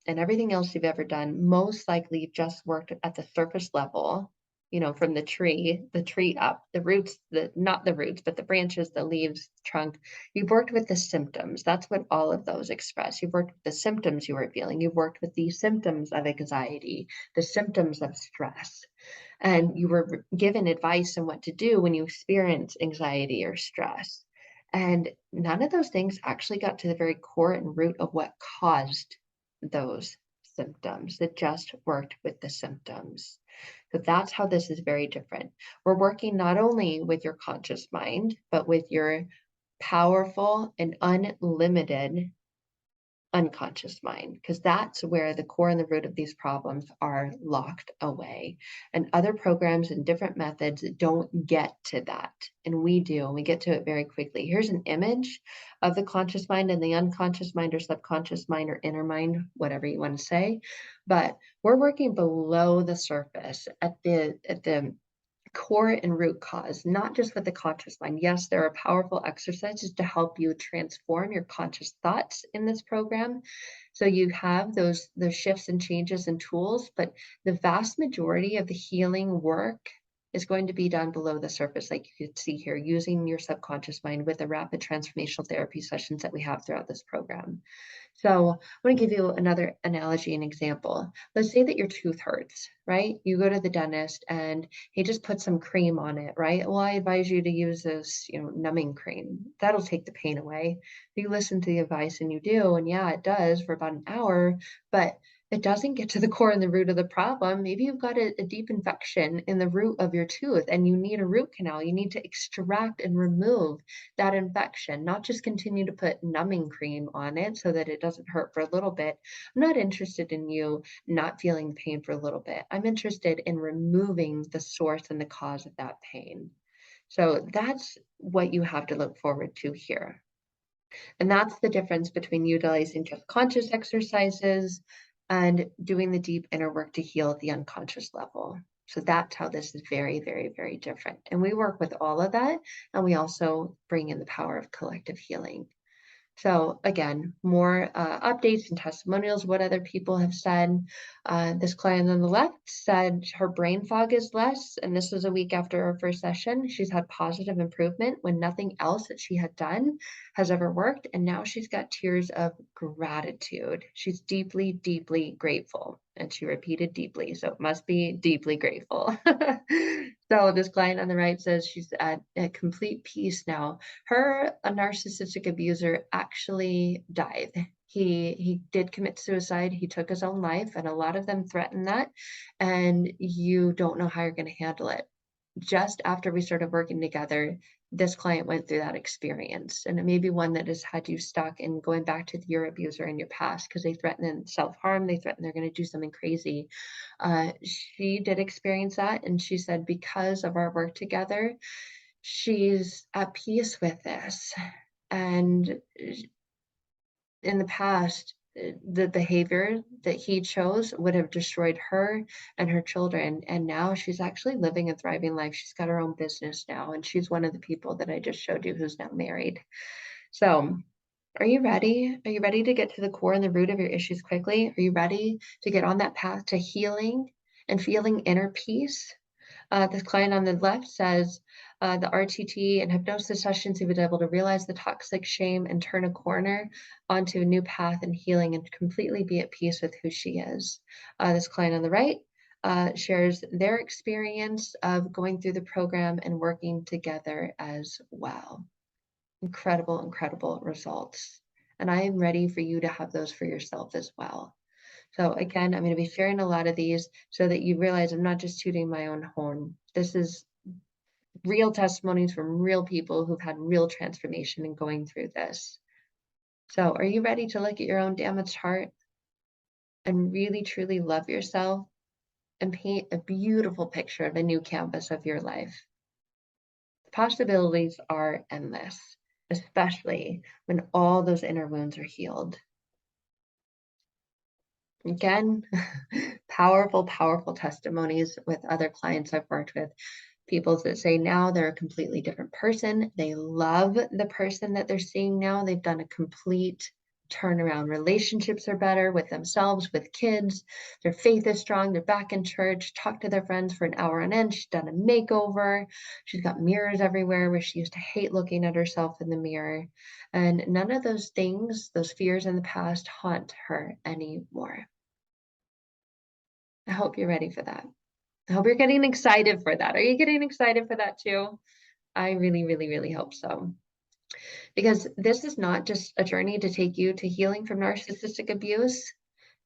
and everything else you've ever done, most likely you've just worked at the surface level, from the tree up, the roots, not the roots, but the branches, the leaves, trunk. You've worked with the symptoms. That's what all of those express. You've worked with the symptoms you were feeling. You've worked with the symptoms of anxiety, the symptoms of stress. And you were given advice on what to do when you experience anxiety or stress. And none of those things actually got to the very core and root of what caused those symptoms. It just worked with the symptoms. So that's how this is very different. We're working not only with your conscious mind, but with your powerful and unlimited unconscious mind, because that's where the core and the root of these problems are locked away. And other programs and different methods don't get to that. And we do, and we get to it very quickly. Here's an image of the conscious mind and the unconscious mind or subconscious mind or inner mind, whatever you want to say. But we're working below the surface at the core and root cause, not just with the conscious mind. Yes, there are powerful exercises to help you transform your conscious thoughts in this program. So you have those shifts and changes and tools, but the vast majority of the healing work is going to be done below the surface, like you could see here, using your subconscious mind with the rapid transformational therapy sessions that we have throughout this program. So I'm going to give you another analogy and example. Let's say that your tooth hurts, right? You go to the dentist and he just put some cream on it, right? Well, I advise you to use this, numbing cream. That'll take the pain away. You listen to the advice and you do, and yeah, it does for about an hour, but it doesn't get to the core and the root of the problem. Maybe you've got a deep infection in the root of your tooth and you need a root canal. You need to extract and remove that infection, not just continue to put numbing cream on it so that it doesn't hurt for a little bit. I'm not interested in you not feeling pain for a little bit. I'm interested in removing the source and the cause of that pain. So that's what you have to look forward to here. And that's the difference between utilizing just conscious exercises and doing the deep inner work to heal at the unconscious level. So that's how this is very, very, very different. And we work with all of that. And we also bring in the power of collective healing. So again, more updates and testimonials, what other people have said. This client on the left said her brain fog is less, and this was a week after her first session. She's had positive improvement when nothing else that she had done has ever worked, and now she's got tears of gratitude. She's deeply, deeply grateful, and she repeated deeply, so it must be deeply grateful. So this client on the right says she's at complete peace now. A narcissistic abuser actually died. He did commit suicide. He took his own life, and a lot of them threaten that, and you don't know how you're going to handle it. Just after we started working together, this client went through that experience, and it may be one that has had you stuck in going back to your abuser in your past because they threaten self-harm, they threaten they're going to do something crazy. She did experience that, and she said because of our work together, she's at peace with this. And in the past, the behavior that he chose would have destroyed her and her children. And now she's actually living a thriving life. She's got her own business now, and she's one of the people that I just showed you who's now married. So are you ready? Are you ready to get to the core and the root of your issues quickly? Are you ready to get on that path to healing and feeling inner peace? This client on the left says the RTT and hypnosis sessions, he was able to realize the toxic shame and turn a corner onto a new path and healing and completely be at peace with who she is. This client on the right shares their experience of going through the program and working together as well. Incredible, incredible results. And I am ready for you to have those for yourself as well. So again, I'm going to be sharing a lot of these so that you realize I'm not just tooting my own horn. This is real testimonies from real people who've had real transformation in going through this. So are you ready to look at your own damaged heart and really, truly love yourself and paint a beautiful picture of a new canvas of your life? The possibilities are endless, especially when all those inner wounds are healed. Again, powerful, powerful testimonies with other clients I've worked with. People that say now they're a completely different person. They love the person that they're seeing now. They've done a complete turnaround. Relationships are better with themselves, with kids. Their faith is strong. They're back in church, talk to their friends for an hour on end. She's done a makeover. She's got mirrors everywhere where she used to hate looking at herself in the mirror. And none of those things, those fears in the past, haunt her anymore. I hope you're ready for that. I hope you're getting excited for that. Are you getting excited for that too? I really, really, really hope so. Because this is not just a journey to take you to healing from narcissistic abuse.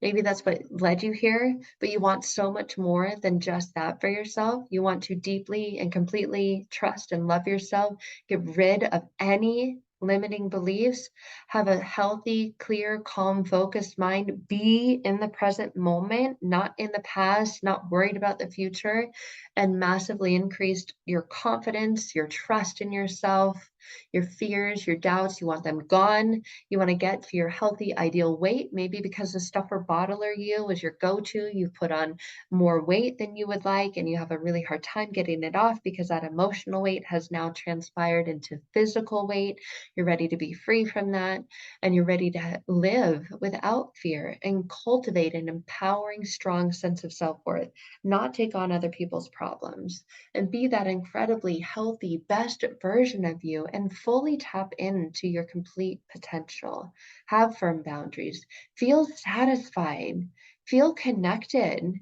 Maybe that's what led you here, but you want so much more than just that for yourself. You want to deeply and completely trust and love yourself, get rid of any limiting beliefs, have a healthy, clear, calm, focused mind, be in the present moment, not in the past, not worried about the future, and massively increased your confidence, your trust in yourself, your fears, your doubts. You want them gone. You want to get to your healthy, ideal weight, maybe because the stuffer bottler you is your go-to. You've put on more weight than you would like, and you have a really hard time getting it off because that emotional weight has now transpired into physical weight. You're ready to be free from that, and you're ready to live without fear and cultivate an empowering, strong sense of self-worth, not take on other people's problems, and be that incredibly healthy, best version of you and fully tap into your complete potential. Have firm boundaries, feel satisfied, feel connected,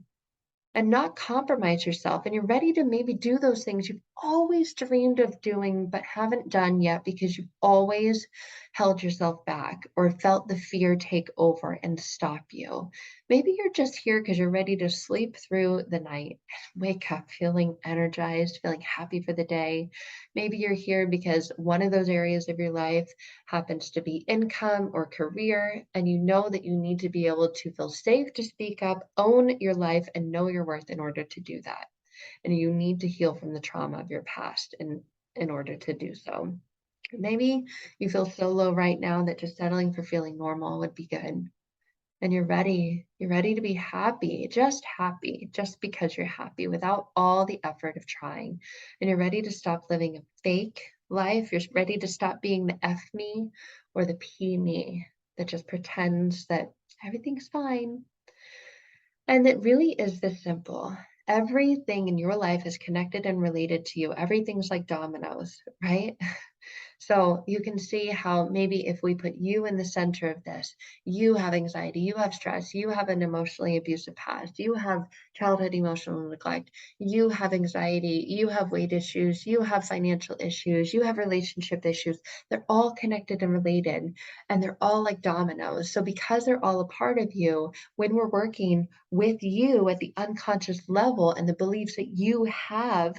and not compromise yourself. And you're ready to maybe do those things you've always dreamed of doing but haven't done yet because you've always held yourself back or felt the fear take over and stop you. Maybe you're just here because you're ready to sleep through the night and wake up feeling energized, feeling happy for the day. Maybe you're here because one of those areas of your life happens to be income or career, and you know that you need to be able to feel safe to speak up, own your life, and know your worth in order to do that. And you need to heal from the trauma of your past in order to do so. Maybe you feel so low right now that just settling for feeling normal would be good. And you're ready to be happy, just because you're happy without all the effort of trying. And you're ready to stop living a fake life. You're ready to stop being the F me or the P me that just pretends that everything's fine. And it really is this simple. Everything in your life is connected and related to you. Everything's like dominoes, right? So you can see how maybe if we put you in the center of this, you have anxiety, you have stress, you have an emotionally abusive past, you have childhood emotional neglect, you have anxiety, you have weight issues, you have financial issues, you have relationship issues. They're all connected and related, and they're all like dominoes. So because they're all a part of you, when we're working with you at the unconscious level and the beliefs that you have,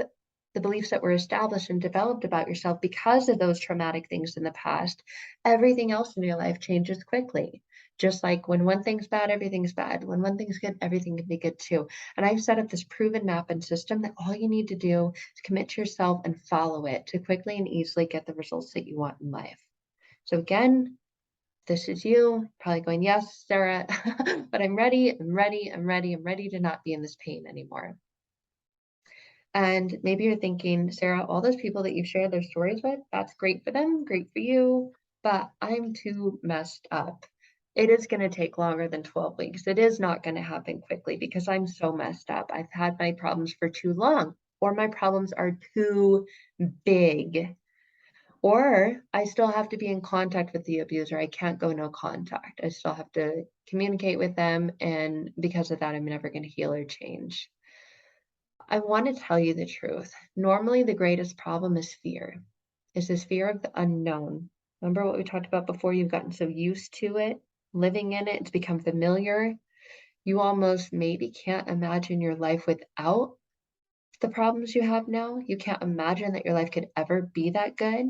the beliefs that were established and developed about yourself because of those traumatic things in the past, everything else in your life changes quickly. Just like when one thing's bad, everything's bad. When one thing's good, everything can be good too. And I've set up this proven map and system that all you need to do is commit to yourself and follow it to quickly and easily get the results that you want in life. So again, this is you probably going, yes, Sarah, but I'm ready, I'm ready to not be in this pain anymore. And maybe you're thinking, Sarah, all those people that you've shared their stories with, that's great for them, great for you, but I'm too messed up. It is going to take longer than 12 weeks. It is not going to happen quickly because I'm so messed up. I've had my problems for too long, or my problems are too big, or I still have to be in contact with the abuser. I can't go no contact. I still have to communicate with them. And because of that, I'm never going to heal or change. I want to tell you the truth. Normally, the greatest problem is fear. Is this fear of the unknown. Remember what we talked about before? You've gotten so used to it, living in it, it's become familiar. You almost maybe can't imagine your life without the problems you have now. You can't imagine that your life could ever be that good.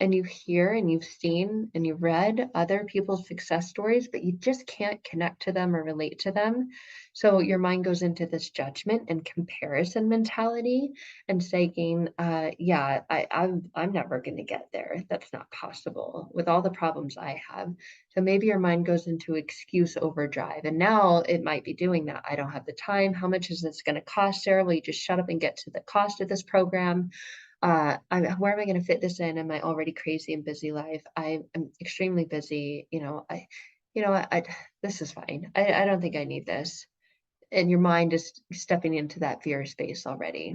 And you hear and you've seen and you've read other people's success stories, but you just can't connect to them or relate to them. So your mind goes into this judgment and comparison mentality and saying, yeah, I'm never going to get there. That's not possible with all the problems I have. So maybe your mind goes into excuse overdrive. And now it might be doing that. I don't have the time. How much is this going to cost, Sarah? Will you just shut up and get to the cost of this program? Where am I going to fit this in my already crazy and busy life? I am extremely busy. This is fine. I don't think I need this. And your mind is stepping into that fear space already.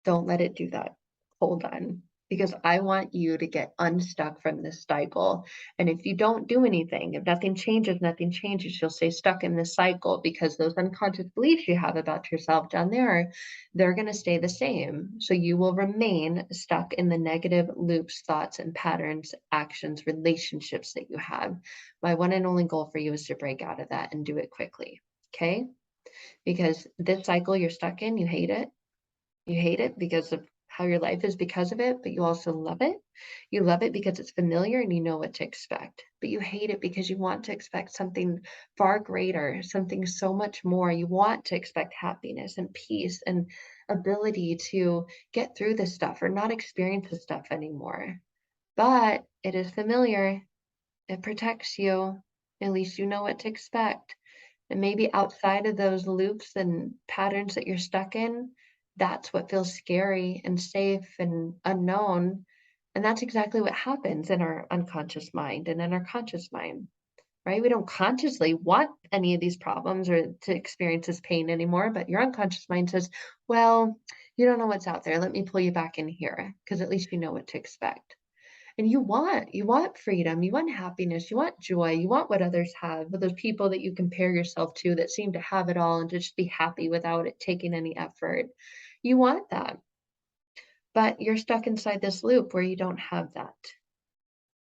Don't let it do that. Hold on. Because I want you to get unstuck from this cycle. And if you don't do anything, if nothing changes, you'll stay stuck in this cycle because those unconscious beliefs you have about yourself down there, they're going to stay the same. So you will remain stuck in the negative loops, thoughts, and patterns, actions, relationships that you have. My one and only goal for you is to break out of that and do it quickly. Okay? Because this cycle you're stuck in, you hate it. You hate it because of how your life is because of it, but you also love it. You love it because it's familiar and you know what to expect. But you hate it because you want to expect something far greater, something so much more. You want to expect happiness and peace and ability to get through this stuff or not experience this stuff anymore. But it is familiar. It protects you. At least you know what to expect. And maybe outside of those loops and patterns that you're stuck in, that's what feels scary and safe and unknown. And that's exactly what happens in our unconscious mind and in our conscious mind, right? We don't consciously want any of these problems or to experience this pain anymore, but your unconscious mind says, well, you don't know what's out there. Let me pull you back in here because at least you know what to expect. And you want freedom, you want happiness, you want joy, you want what others have, with those people that you compare yourself to that seem to have it all and to just be happy without it taking any effort. You want that. but you're stuck inside this loop where you don't have that.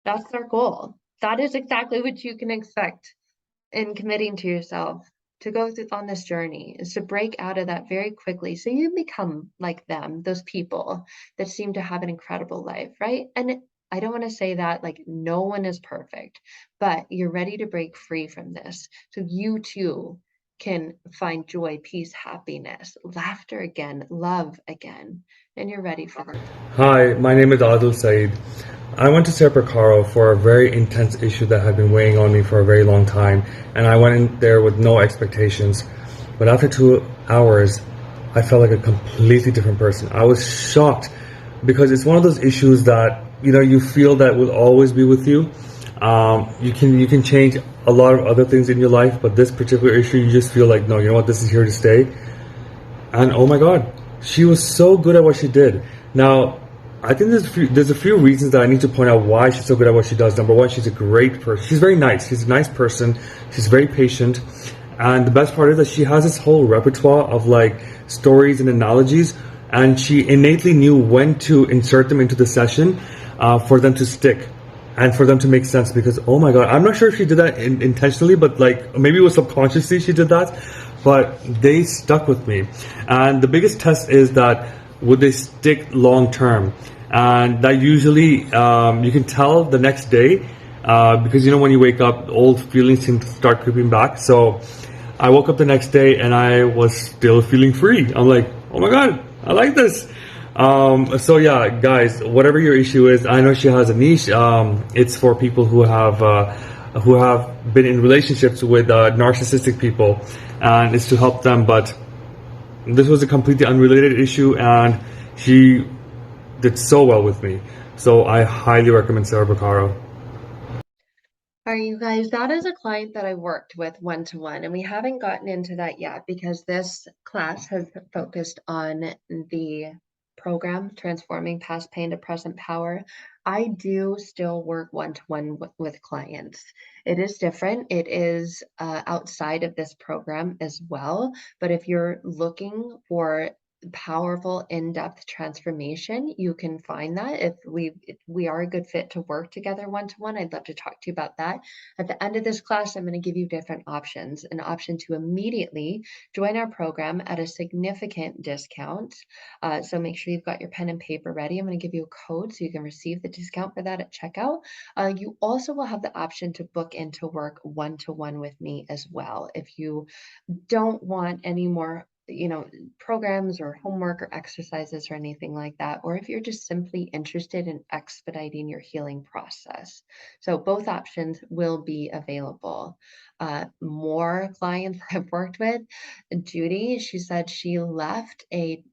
That's our goal. That is exactly what you can expect in committing to yourself to go through on this journey, is to break out of that very quickly so you become like them, those people that seem to have an incredible life, right? And I don't want to say that like no one is perfect, but you're ready to break free from this so you too can find joy, peace, happiness, laughter again, love again, and you're ready for that. Hi, my name is Adil Saeed. I went to see Pacaro for a very intense issue that had been weighing on me for a very long time, and I went in there with no expectations. But after 2 hours, I felt like a completely different person. I was shocked because it's one of those issues that you feel that will always be with you. You can change a lot of other things in your life, but this particular issue, you just feel like, no, you know what, this is here to stay. And oh my God, she was so good at what she did. Now, I think there's a few reasons that I need to point out why she's so good at what she does. Number one, she's a great person. She's very nice. She's a nice person. She's very patient. And the best part is that she has this whole repertoire of like stories and analogies, and she innately knew when to insert them into the session for them to stick and for them to make sense. Because oh my God, I'm not sure if she did that intentionally, but like maybe it was subconsciously she did that, but they stuck with me. And the biggest test is that would they stick long term, and that usually you can tell the next day because when you wake up, old feelings seem to start creeping back. So I woke up the next day and I was still feeling free. I'm like, oh my God, I like this. So yeah, guys, whatever your issue is, I know she has a niche. It's for people who have been in relationships with narcissistic people, and it's to help them. But this was a completely unrelated issue, and she did so well with me. So I highly recommend Sarah Pacaro. All right, you guys, that is a client that I worked with one-to-one, and we haven't gotten into that yet because this class has focused on the program, Transforming Past Pain to Present Power. I do still work one-to-one with clients. It is different. It is outside of this program as well. But if you're looking for powerful in-depth transformation, you can find that. If we are a good fit to work together one-to-one, I'd love to talk to you about that. At the end of this class, I'm going to give you different options. An option to immediately join our program at a significant discount. So make sure you've got your pen and paper ready. I'm going to give you a code so you can receive the discount for that at checkout. You also will have the option to book into work one-to-one with me as well. If you don't want any more programs or homework or exercises or anything like that, or if you're just simply interested in expediting your healing process. So both options will be available. More clients I've worked with, Judy, she said she left a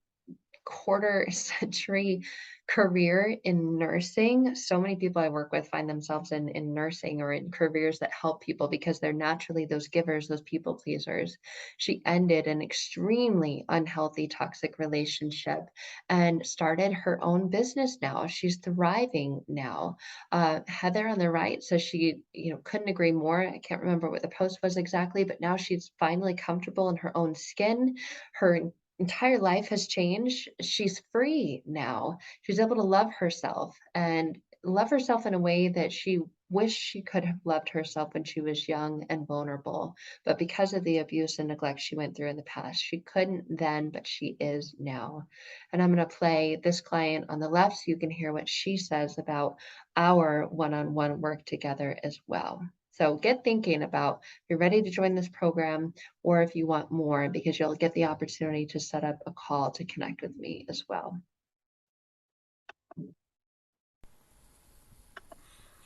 quarter century career in nursing. So many people I work with find themselves in nursing or in careers that help people because they're naturally those givers, those people pleasers. She ended an extremely unhealthy, toxic relationship and started her own business now. She's thriving now. Heather on the right, so she, couldn't agree more. I can't remember what the post was exactly, but now she's finally comfortable in her own skin. Her entire life has changed. She's free now. She's able to love herself in a way that she wished she could have loved herself when she was young and vulnerable. But because of the abuse and neglect she went through in the past, she couldn't then, but she is now. And I'm going to play this client on the left so you can hear what she says about our one-on-one work together as well. So get thinking about if you're ready to join this program, or if you want more, because you'll get the opportunity to set up a call to connect with me as well.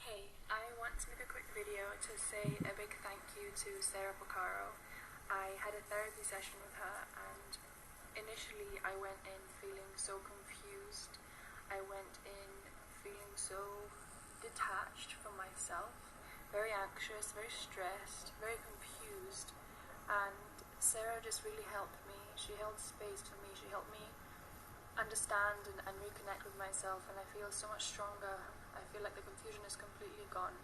Hey, I want to make a quick video to say a big thank you to Sarah Pacaro. I had a therapy session with her, and initially I went in feeling so confused. I went in feeling so detached from myself, very anxious, very stressed, very confused. And Sarah just really helped me. She held space for me. She helped me understand and reconnect with myself, and I feel so much stronger. I feel like the confusion is completely gone.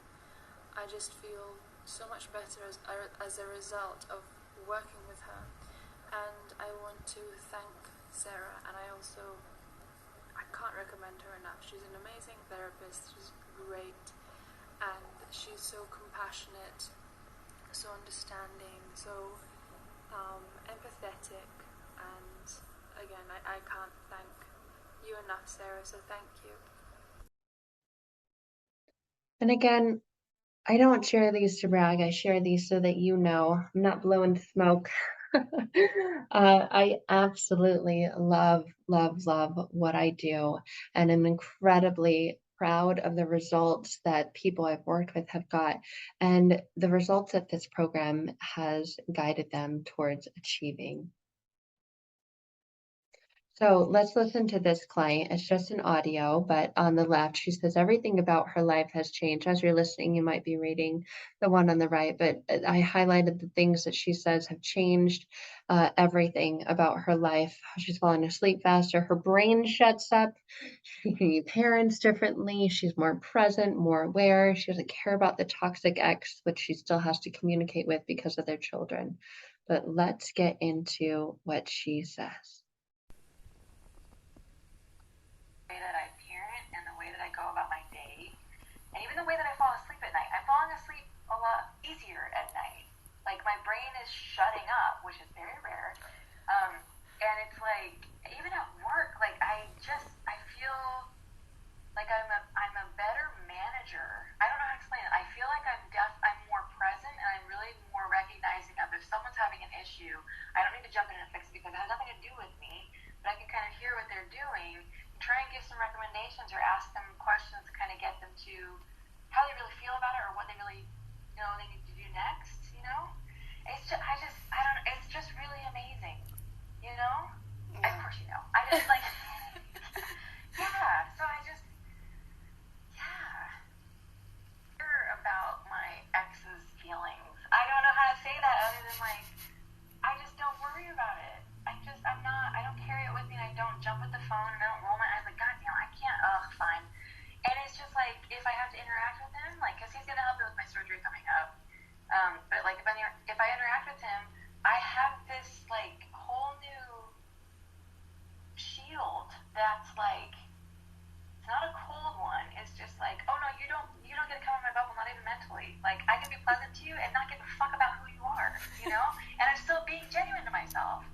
I just feel so much better as a result of working with her. And I want to thank Sarah, and I can't recommend her enough. She's an amazing therapist. She's great, and she's so compassionate, so understanding, so empathetic, and again, I can't thank you enough, Sarah, so thank you. And again, I don't share these to brag. I share these so that you know I'm not blowing smoke. I absolutely love, love, love what I do, and I'm incredibly proud of the results that people I've worked with have got, and the results that this program has guided them towards achieving. So let's listen to this client. It's just an audio, but on the left, she says everything about her life has changed. As you're listening, you might be reading the one on the right, but I highlighted the things that she says have changed, everything about her life. She's falling asleep faster. Her brain shuts up. She parents differently. She's more present, more aware. She doesn't care about the toxic ex, which she still has to communicate with because of their children. But let's get into what she says. That I parent and the way that I go about my day, and even the way that I fall asleep at night. I'm falling asleep a lot easier at night. Like my brain is shutting up, which is very rare. And it's like even at work, like I feel like I'm a better manager. I don't know how to explain it. I feel like I'm more present, and I'm really more recognizing of if someone's having an issue, I don't need to jump in and fix it because it has nothing to do with me, but I can kind of hear what they're doing, try and give some recommendations or ask them questions to kind of get them to how they really feel about it or what they really they need to do next. It's just I don't. It's just really amazing. Yeah. Of course I just like yeah. So I just care about my ex's feelings. I don't know how to say that other than like I just don't worry about it. I don't carry it with me, and I don't jump at the phone, and I don't roll my eyes like, God damn, I can't, fine. And it's just like, if I have to interact with him, like, because he's going to help me with my surgery coming up. But like, if I interact with him, I have this like whole new shield that's like, it's not a cold one. It's just like, oh no, you don't get to come in my bubble, not even mentally. Like, I can be pleasant to you and not give a fuck about who you are, and I'm still being genuine to myself.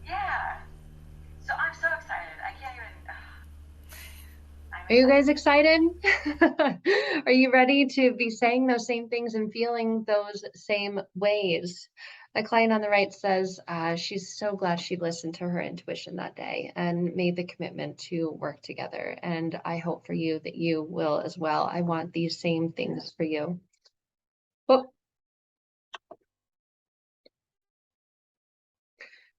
Yeah. So I'm so excited. I can't even. Are you guys excited? Are you ready to be saying those same things and feeling those same ways? The client on the right says she's so glad she listened to her intuition that day and made the commitment to work together. And I hope for you that you will as well. I want these same things for you. Well,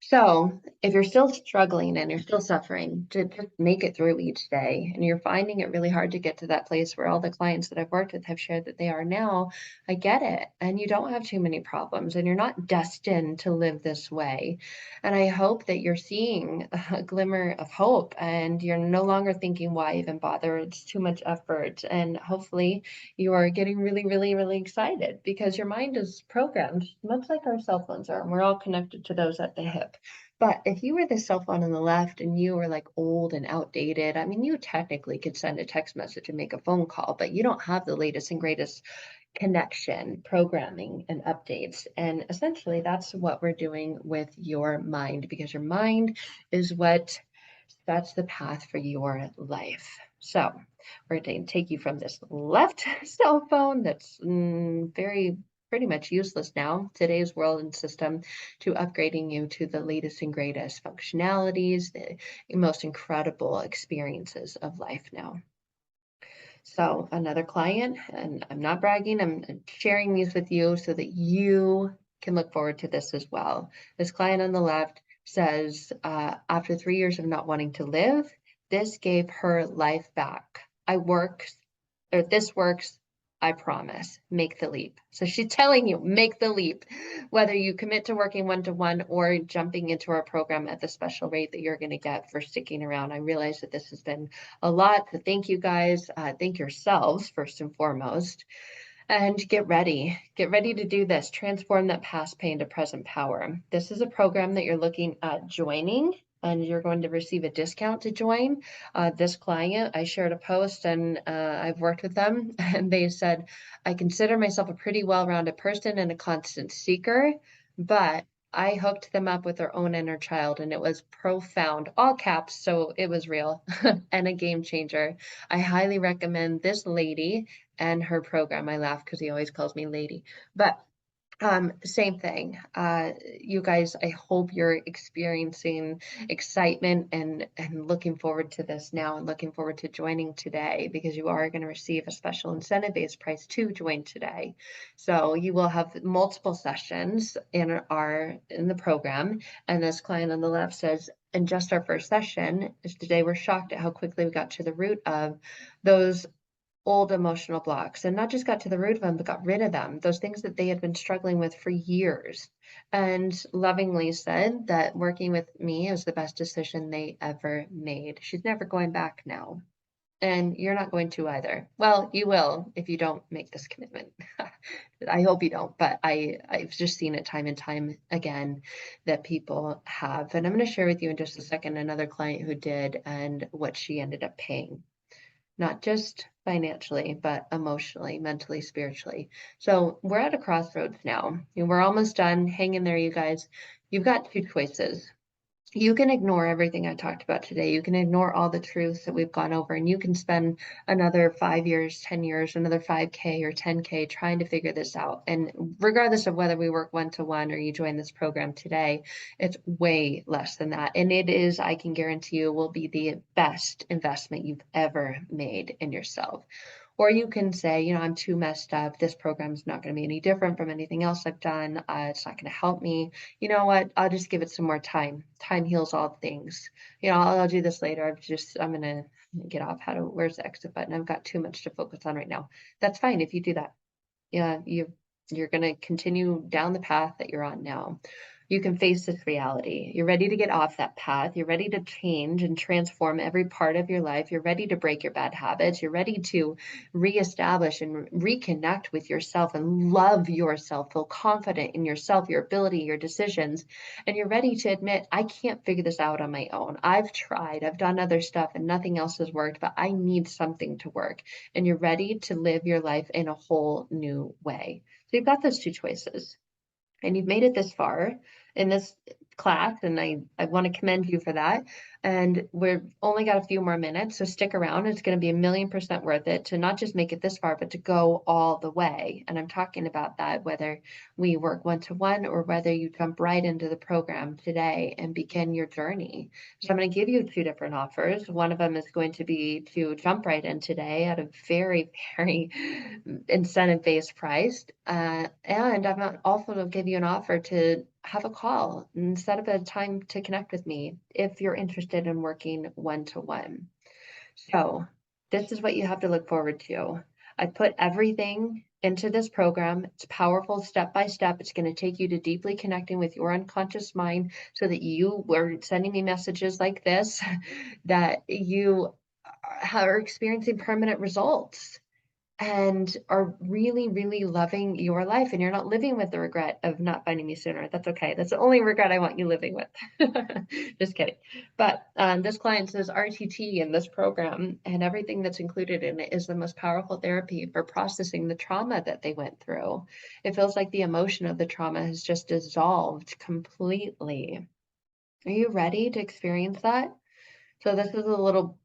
so if you're still struggling and you're still suffering to just make it through each day, and you're finding it really hard to get to that place where all the clients that I've worked with have shared that they are now, I get it. And you don't have too many problems, and you're not destined to live this way. And I hope that you're seeing a glimmer of hope and you're no longer thinking, why even bother? It's too much effort. And hopefully you are getting really, really, really excited because your mind is programmed, much like our cell phones are, and we're all connected to those at the hip. But if you were the cell phone on the left and you were like old and outdated, I mean, you technically could send a text message and make a phone call, but you don't have the latest and greatest connection, programming, and updates. And essentially, that's what we're doing with your mind because your mind is what sets the path for your life. So we're going to take you from this left cell phone that's very pretty much useless now, today's world and system, to upgrading you to the latest and greatest functionalities, the most incredible experiences of life now. So another client, and I'm not bragging, I'm sharing these with you so that you can look forward to this as well. This client on the left says, after 3 years of not wanting to live, this gave her life back. This works, I promise, make the leap. So she's telling you, make the leap, whether you commit to working one-to-one or jumping into our program at the special rate that you're going to get for sticking around. I realize that this has been a lot. So thank you guys. Thank yourselves first and foremost. And get ready. Get ready to do this. Transform that past pain to present power. This is a program that you're looking at joining. and you're going to receive a discount to join. This client, I shared a post, and I've worked with them, and they said, I consider myself a pretty well-rounded person and a constant seeker, but I hooked them up with their own inner child, and it was profound, all caps, so it was real, and a game changer. I highly recommend this lady and her program. I laugh because he always calls me lady, but same thing. You guys, I hope you're experiencing excitement and looking forward to this now, and looking forward to joining today, because you are going to receive a special incentive-based price to join today. So you will have multiple sessions in the program. And this client on the left says, in just our first session is today, we're shocked at how quickly we got to the root of those old emotional blocks, and not just got to the root of them, but got rid of them, those things that they had been struggling with for years. And lovingly said that working with me is the best decision they ever made. She's never going back now. And you're not going to either. Well, you will if you don't make this commitment. I hope you don't, but I've just seen it time and time again that people have. And I'm going to share with you in just a second another client who did and what she ended up paying, not just financially, but emotionally, mentally, spiritually. So we're at a crossroads now. We're almost done. Hang in there, you guys. You've got two choices. You can ignore everything I talked about today. You can ignore all the truths that we've gone over, and you can spend another 5 years, 10 years, another 5K or 10K trying to figure this out. And regardless of whether we work one-to-one or you join this program today, it's way less than that. And it is, I can guarantee you, will be the best investment you've ever made in yourself. Or you can say, I'm too messed up. This program is not going to be any different from anything else I've done. It's not going to help me. You know what? I'll just give it some more time. Time heals all things. I'll do this later. I'm going to get off. Where's the exit button? I've got too much to focus on right now. That's fine if you do that. Yeah, you're going to continue down the path that you're on now. You can face this reality. You're ready to get off that path. You're ready to change and transform every part of your life. You're ready to break your bad habits. You're ready to reestablish and reconnect with yourself and love yourself, feel confident in yourself, your ability, your decisions. And you're ready to admit, I can't figure this out on my own. I've tried, I've done other stuff, and nothing else has worked, but I need something to work. And you're ready to live your life in a whole new way. So you've got those two choices, and you've made it this far in this class, and I want to commend you for that. And we've only got a few more minutes, so stick around. It's going to be 1,000,000% worth it to not just make it this far, but to go all the way. And I'm talking about that whether we work one-to-one or whether you jump right into the program today and begin your journey. So I'm going to give you two different offers. One of them is going to be to jump right in today at a very, very incentive-based price. And I'm also going to give you an offer to have a call and set up a time to connect with me if you're interested in working one-to-one. So this is what you have to look forward to. I put everything into this program. It's powerful step by step. It's going to take you to deeply connecting with your unconscious mind so that you are sending me messages like this, that you are experiencing permanent results and are really, really loving your life, and you're not living with the regret of not finding me sooner. That's okay. That's the only regret I want you living with. Just kidding. But this client says RTT in this program and everything that's included in it is the most powerful therapy for processing the trauma that they went through. It feels like the emotion of the trauma has just dissolved completely. Are you ready to experience that? So this is a little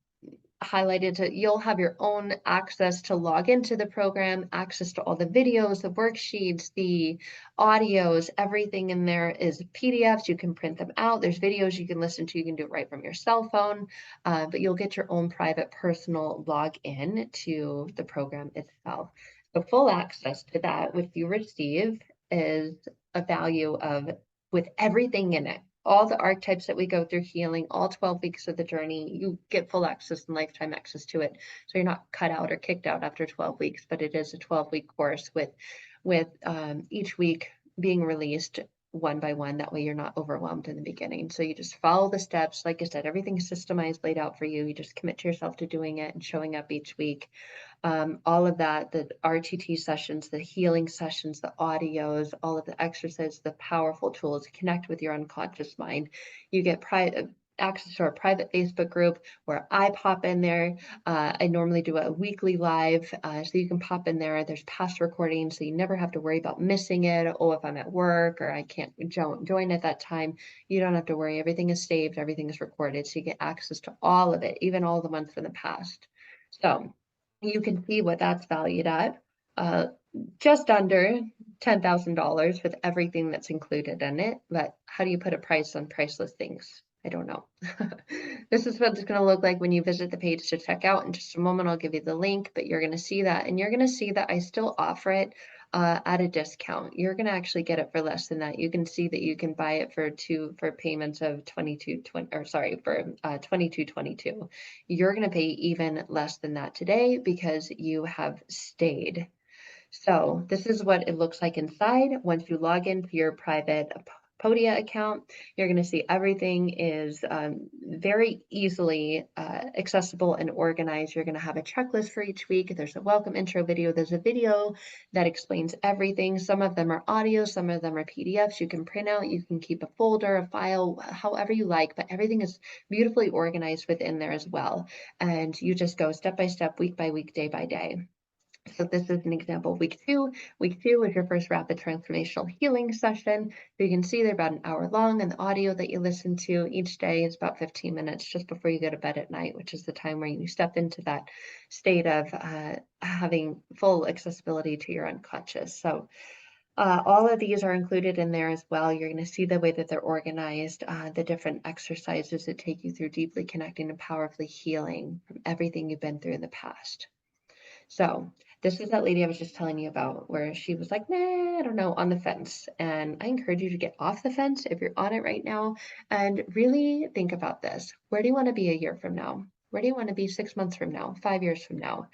highlighted to, you'll have your own access to log into the program, access to all the videos, the worksheets, the audios, everything in there is PDFs. You can print them out. There's videos you can listen to. You can do it right from your cell phone, but you'll get your own private personal login to the program itself. So full access to that, which you receive, is a value of, with everything in it, all the archetypes that we go through healing, all 12 weeks of the journey, you get full access and lifetime access to it. So you're not cut out or kicked out after 12 weeks, but it is a 12-week course with each week being released one by one. That way you're not overwhelmed in the beginning. So you just follow the steps. Like I said, everything's systemized, laid out for you. You just commit to yourself to doing it and showing up each week. All of that, the RTT sessions, the healing sessions, the audios, all of the exercises, the powerful tools, connect with your unconscious mind. You get access to our private Facebook group where I pop in there. I normally do a weekly live, so you can pop in there. There's past recordings, so you never have to worry about missing it. Oh, if I'm at work or I can't join at that time, you don't have to worry. Everything is saved, everything is recorded, so you get access to all of it, even all the months in the past. So you can see what that's valued at. Just under $10,000 with everything that's included in it. But how do you put a price on priceless things? I don't know. This is what it's going to look like when you visit the page to check out. In just a moment, I'll give you the link, but you're going to see that. And you're going to see that I still offer it at a discount. You're going to actually get it for less than that. You can see that you can buy it for payments of $22.22. You're going to pay even less than that today because you have stayed. So this is what it looks like inside. Once you log into your private Podia account, you're going to see everything is very easily accessible and organized. You're going to have a checklist for each week. There's a welcome intro video. There's a video that explains everything. Some of them are audio, some of them are PDFs. You can print out, you can keep a folder, a file, however you like, but everything is beautifully organized within there as well. And you just go step by step, week by week, day by day. So this is an example of week two. Week two is your first rapid transformational healing session. So you can see they're about an hour long, and the audio that you listen to each day is about 15 minutes just before you go to bed at night, which is the time where you step into that state of having full accessibility to your unconscious. So all of these are included in there as well. You're going to see the way that they're organized, the different exercises that take you through deeply connecting and powerfully healing from everything you've been through in the past. So this is that lady I was just telling you about where she was like, nah, I don't know, on the fence. And I encourage you to get off the fence if you're on it right now and really think about this. Where do you want to be a year from now? Where do you want to be 6 months from now, 5 years from now?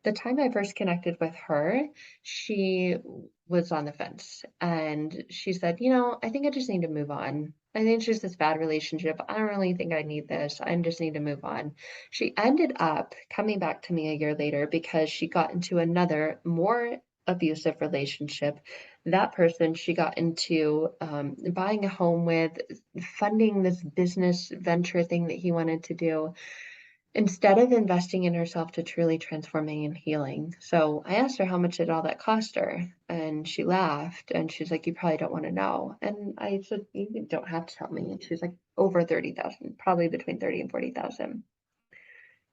The time I first connected with her, she was on the fence and she said, I think I just need to move on. I think it's just this bad relationship. I don't really think I need this. I just need to move on. She ended up coming back to me a year later because she got into another more abusive relationship. That person she got into buying a home with, funding this business venture thing that he wanted to do, instead of investing in herself to truly transforming and healing. So I asked her how much did all that cost her, and she laughed and she's like, you probably don't want to know. And I said, you don't have to tell me. And she's like, over 30,000, probably between 30 and 40,000,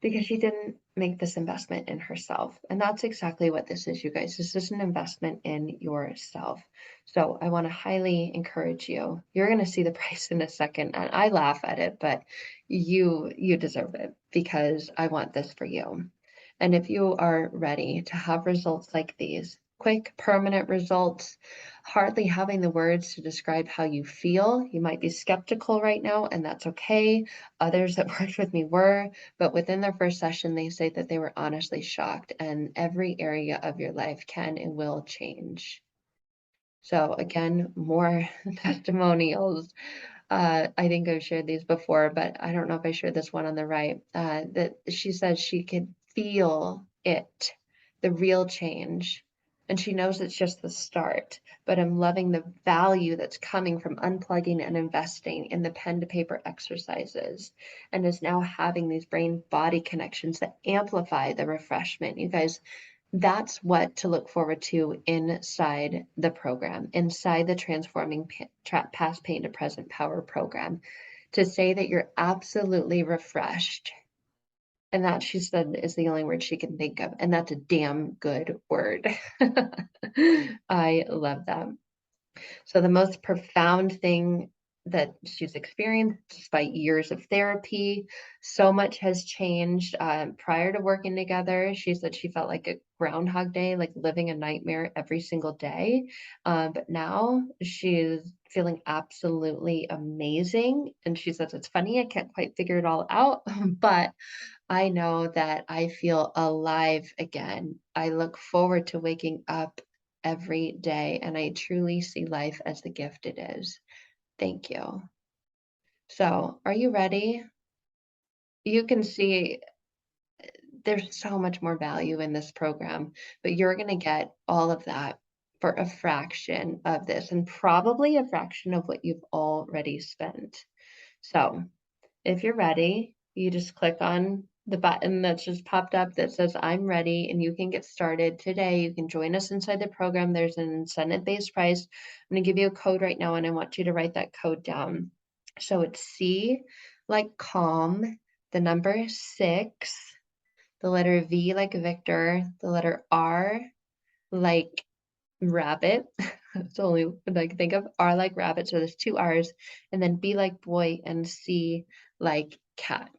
because she didn't make this investment in herself. And that's exactly what this is, you guys. This is an investment in yourself. So I want to highly encourage you. You're going to see the price in a second, and I laugh at it, but you deserve it because I want this for you. And if you are ready to have results like these, quick, permanent results, hardly having the words to describe how you feel. You might be skeptical right now, and that's okay. Others that worked with me were, but within their first session, they say that they were honestly shocked, and every area of your life can and will change. So again, more testimonials. I think I've shared these before, but I don't know if I shared this one on the right, that she said she could feel it, the real change. And she knows it's just the start, but I'm loving the value that's coming from unplugging and investing in the pen to paper exercises, and is now having these brain body connections that amplify the refreshment. You guys, that's what to look forward to inside the program, inside the Transforming Past Pain to Present Power program, to say that you're absolutely refreshed. And that, she said, is the only word she can think of. And that's a damn good word. I love that. So the most profound thing that she's experienced, despite years of therapy, so much has changed. Prior to working together, she said she felt like a Groundhog Day, like living a nightmare every single day. But now she's feeling absolutely amazing. And she says, it's funny, I can't quite figure it all out, but I know that I feel alive again. I look forward to waking up every day, and I truly see life as the gift it is. Thank you. So, are you ready? You can see there's so much more value in this program, but you're going to get all of that for a fraction of this, and probably a fraction of what you've already spent. So, If you're ready, you just click on the button that's just popped up that says I'm ready, and you can get started today. You can join us inside the program. There's an incentive-based price. I'm going to give you a code right now, and I want you to write that code down. So it's C like calm, the number 6, the letter V like Victor, the letter R like rabbit. It's the only one I can think of. R like rabbit, so there's 2 R's, and then B like boy and C like cat.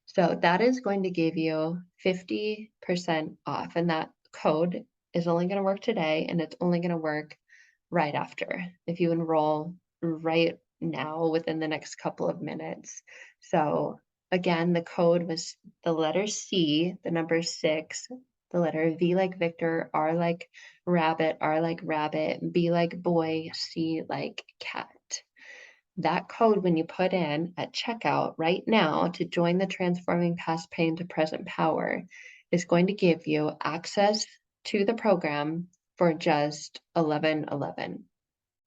So that is going to give you 50% off, and that code is only going to work today, and it's only going to work right after if you enroll right now within the next couple of minutes. So again, the code was the letter C, the number 6, the letter V like Victor, R like rabbit, R like rabbit, B like boy, C like cat. That code, when you put in at checkout right now to join the Transforming Past Pain to Present Power, is going to give you access to the program for just $11.11.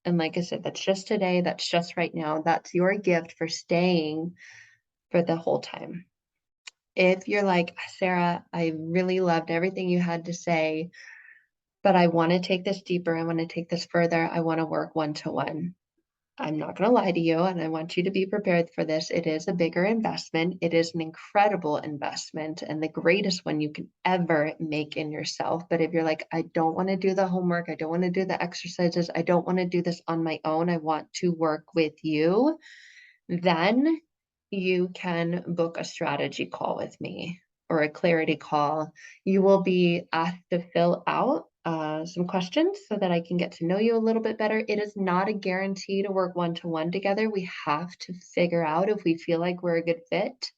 And like I said, that's just today, that's just right now. That's your gift for staying for the whole time. If you're like, Sarah, I really loved everything you had to say, but I want to take this deeper, I want to take this further, I want to work one-to-one. I'm not going to lie to you, and I want you to be prepared for this. It is a bigger investment. It is an incredible investment and the greatest one you can ever make in yourself. But if you're like, I don't want to do the homework, I don't want to do the exercises, I don't want to do this on my own, I want to work with you, then you can book a strategy call with me or a clarity call. You will be asked to fill out some questions so that I can get to know you a little bit better. It is not a guarantee to work one-to-one together. We have to figure out if we feel like we're a good fit,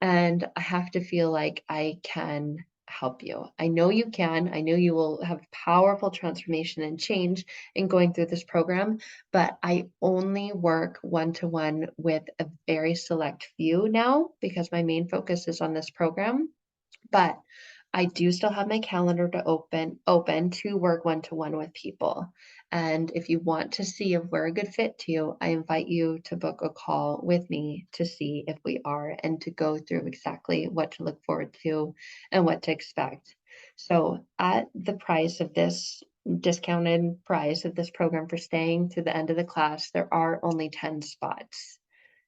and I have to feel like I can help you. I know you can. I know you will have powerful transformation and change in going through this program, but I only work one-to-one with a very select few now because my main focus is on this program. But I do still have my calendar to open to work one-to-one with people. And if you want to see if we're a good fit to you, I invite you to book a call with me to see if we are and to go through exactly what to look forward to and what to expect. So at the price of this discounted price of this program for staying to the end of the class, there are only 10 spots.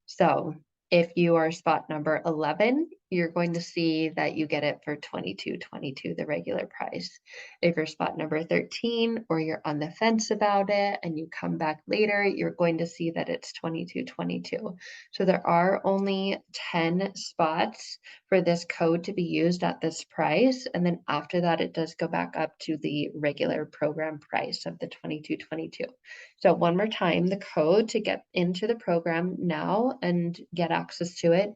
So if you are spot number 11, you're going to see that you get it for $22.22, the regular price. If you're spot number 13, or you're on the fence about it and you come back later, you're going to see that it's $22.22. So there are only 10 spots for this code to be used at this price. And then after that, it does go back up to the regular program price of the $22.22. So one more time, the code to get into the program now and get access to it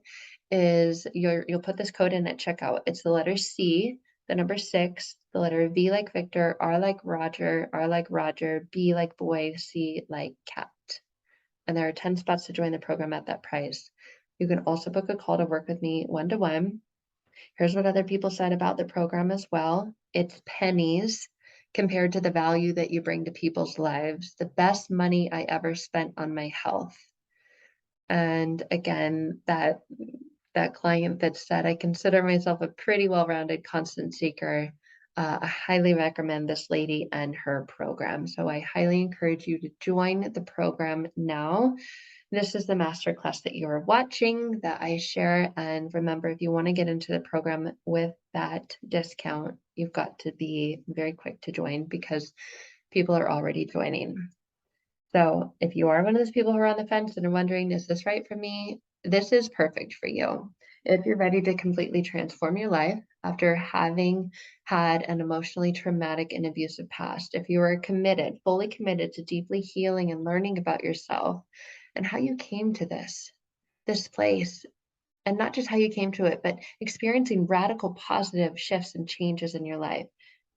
is you'll put this code in at checkout. It's the letter C, the number 6, the letter V like Victor, R like Roger, B like boy, C like cat. And there are 10 spots to join the program at that price. You can also book a call to work with me one-to-one. Here's what other people said about the program as well. It's pennies compared to the value that you bring to people's lives. The best money I ever spent on my health. And again, that client that said, I consider myself a pretty well-rounded constant seeker. I highly recommend this lady and her program. So I highly encourage you to join the program now. This is the masterclass that you're watching that I share. And remember, if you want to get into the program with that discount, you've got to be very quick to join because people are already joining. So if you are one of those people who are on the fence and are wondering, is this right for me? This is perfect for you. If you're ready to completely transform your life after having had an emotionally traumatic and abusive past, if you are committed, fully committed to deeply healing and learning about yourself and how you came to this place, and not just how you came to it, but experiencing radical positive shifts and changes in your life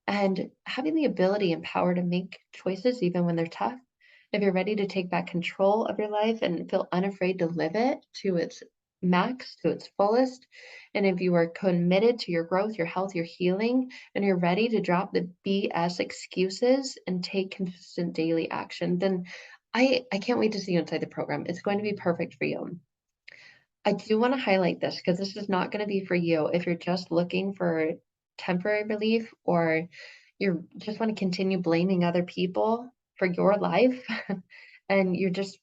and having the ability and power to make choices even when they're tough. If you're ready to take back control of your life and feel unafraid to live it to its max, to its fullest, and if you are committed to your growth, your health, your healing, and you're ready to drop the BS excuses and take consistent daily action, then I can't wait to see you inside the program. It's going to be perfect for you. I do want to highlight this because this is not going to be for you if you're just looking for temporary relief, or you just want to continue blaming other people for your life and you just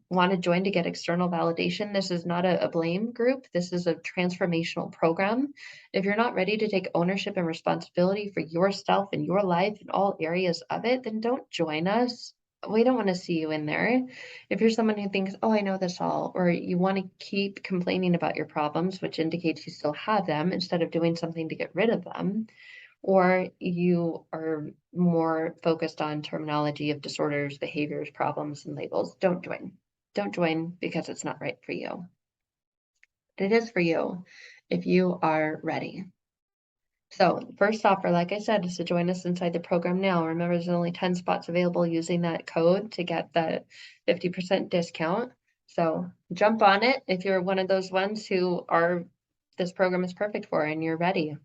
want to join to get external validation. This is not a blame group. This is a transformational program. If you're not ready to take ownership and responsibility for yourself and your life in all areas of it, then don't join us. We don't want to see you in there. If you're someone who thinks, oh, I know this all, or you want to keep complaining about your problems, which indicates you still have them, instead of doing something to get rid of them, or you are more focused on terminology of disorders, behaviors, problems, and labels, don't join. Don't join because it's not right for you. But it is for you if you are ready. So first offer, like I said, is to join us inside the program now. Remember, there's only 10 spots available using that code to get the 50% discount. So jump on it if you're one of those ones who this program is perfect for and you're ready.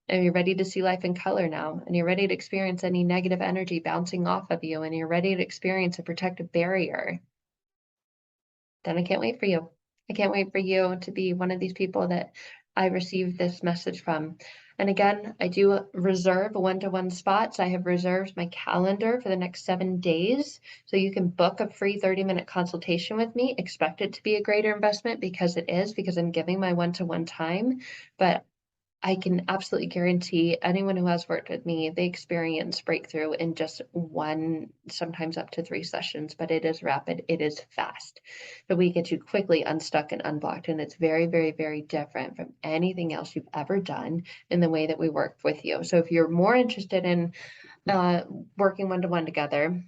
And you're ready to see life in color now, and you're ready to experience any negative energy bouncing off of you, and you're ready to experience a protective barrier, then I can't wait for you. I can't wait for you to be one of these people that I received this message from. And again, I do reserve one-to-one spots. I have reserved my calendar for the next 7 days. So you can book a free 30-minute consultation with me. Expect it to be a greater investment because it is, because I'm giving my one-to-one time. But I can absolutely guarantee anyone who has worked with me, they experience breakthrough in just one, sometimes up to 3 sessions, but it is rapid, it is fast. So we get you quickly unstuck and unblocked, and it's very, very, very different from anything else you've ever done in the way that we work with you. So if you're more interested in working one-to-one together,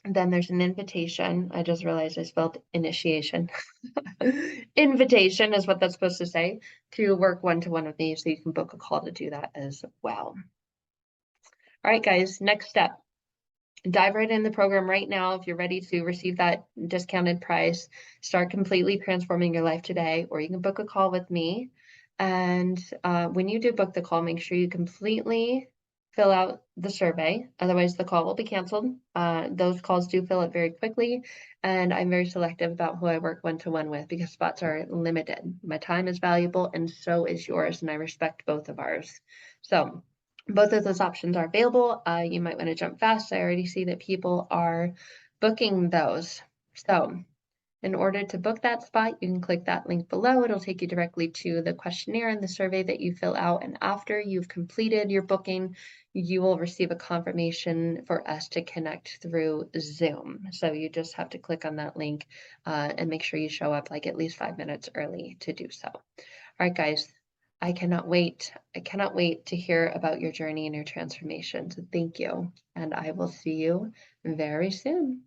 then there's an invitation. I just realized I spelled initiation. Invitation is what that's supposed to say, to work one-to-one with me, so you can book a call to do that as well. All right, guys, next step. Dive right in the program right now if you're ready to receive that discounted price. Start completely transforming your life today, or you can book a call with me. And when you do book the call, make sure you completely fill out the survey. Otherwise, the call will be canceled. Those calls do fill up very quickly, and I'm very selective about who I work one-to-one with because spots are limited. My time is valuable, and so is yours, and I respect both of ours. So both of those options are available. You might want to jump fast. I already see that people are booking those. So in order to book that spot, you can click that link below. It'll take you directly to the questionnaire and the survey that you fill out. And after you've completed your booking, you will receive a confirmation for us to connect through Zoom. So you just have to click on that link and make sure you show up like at least 5 minutes early to do so. All right, guys. I cannot wait. I cannot wait to hear about your journey and your transformation. So thank you. And I will see you very soon.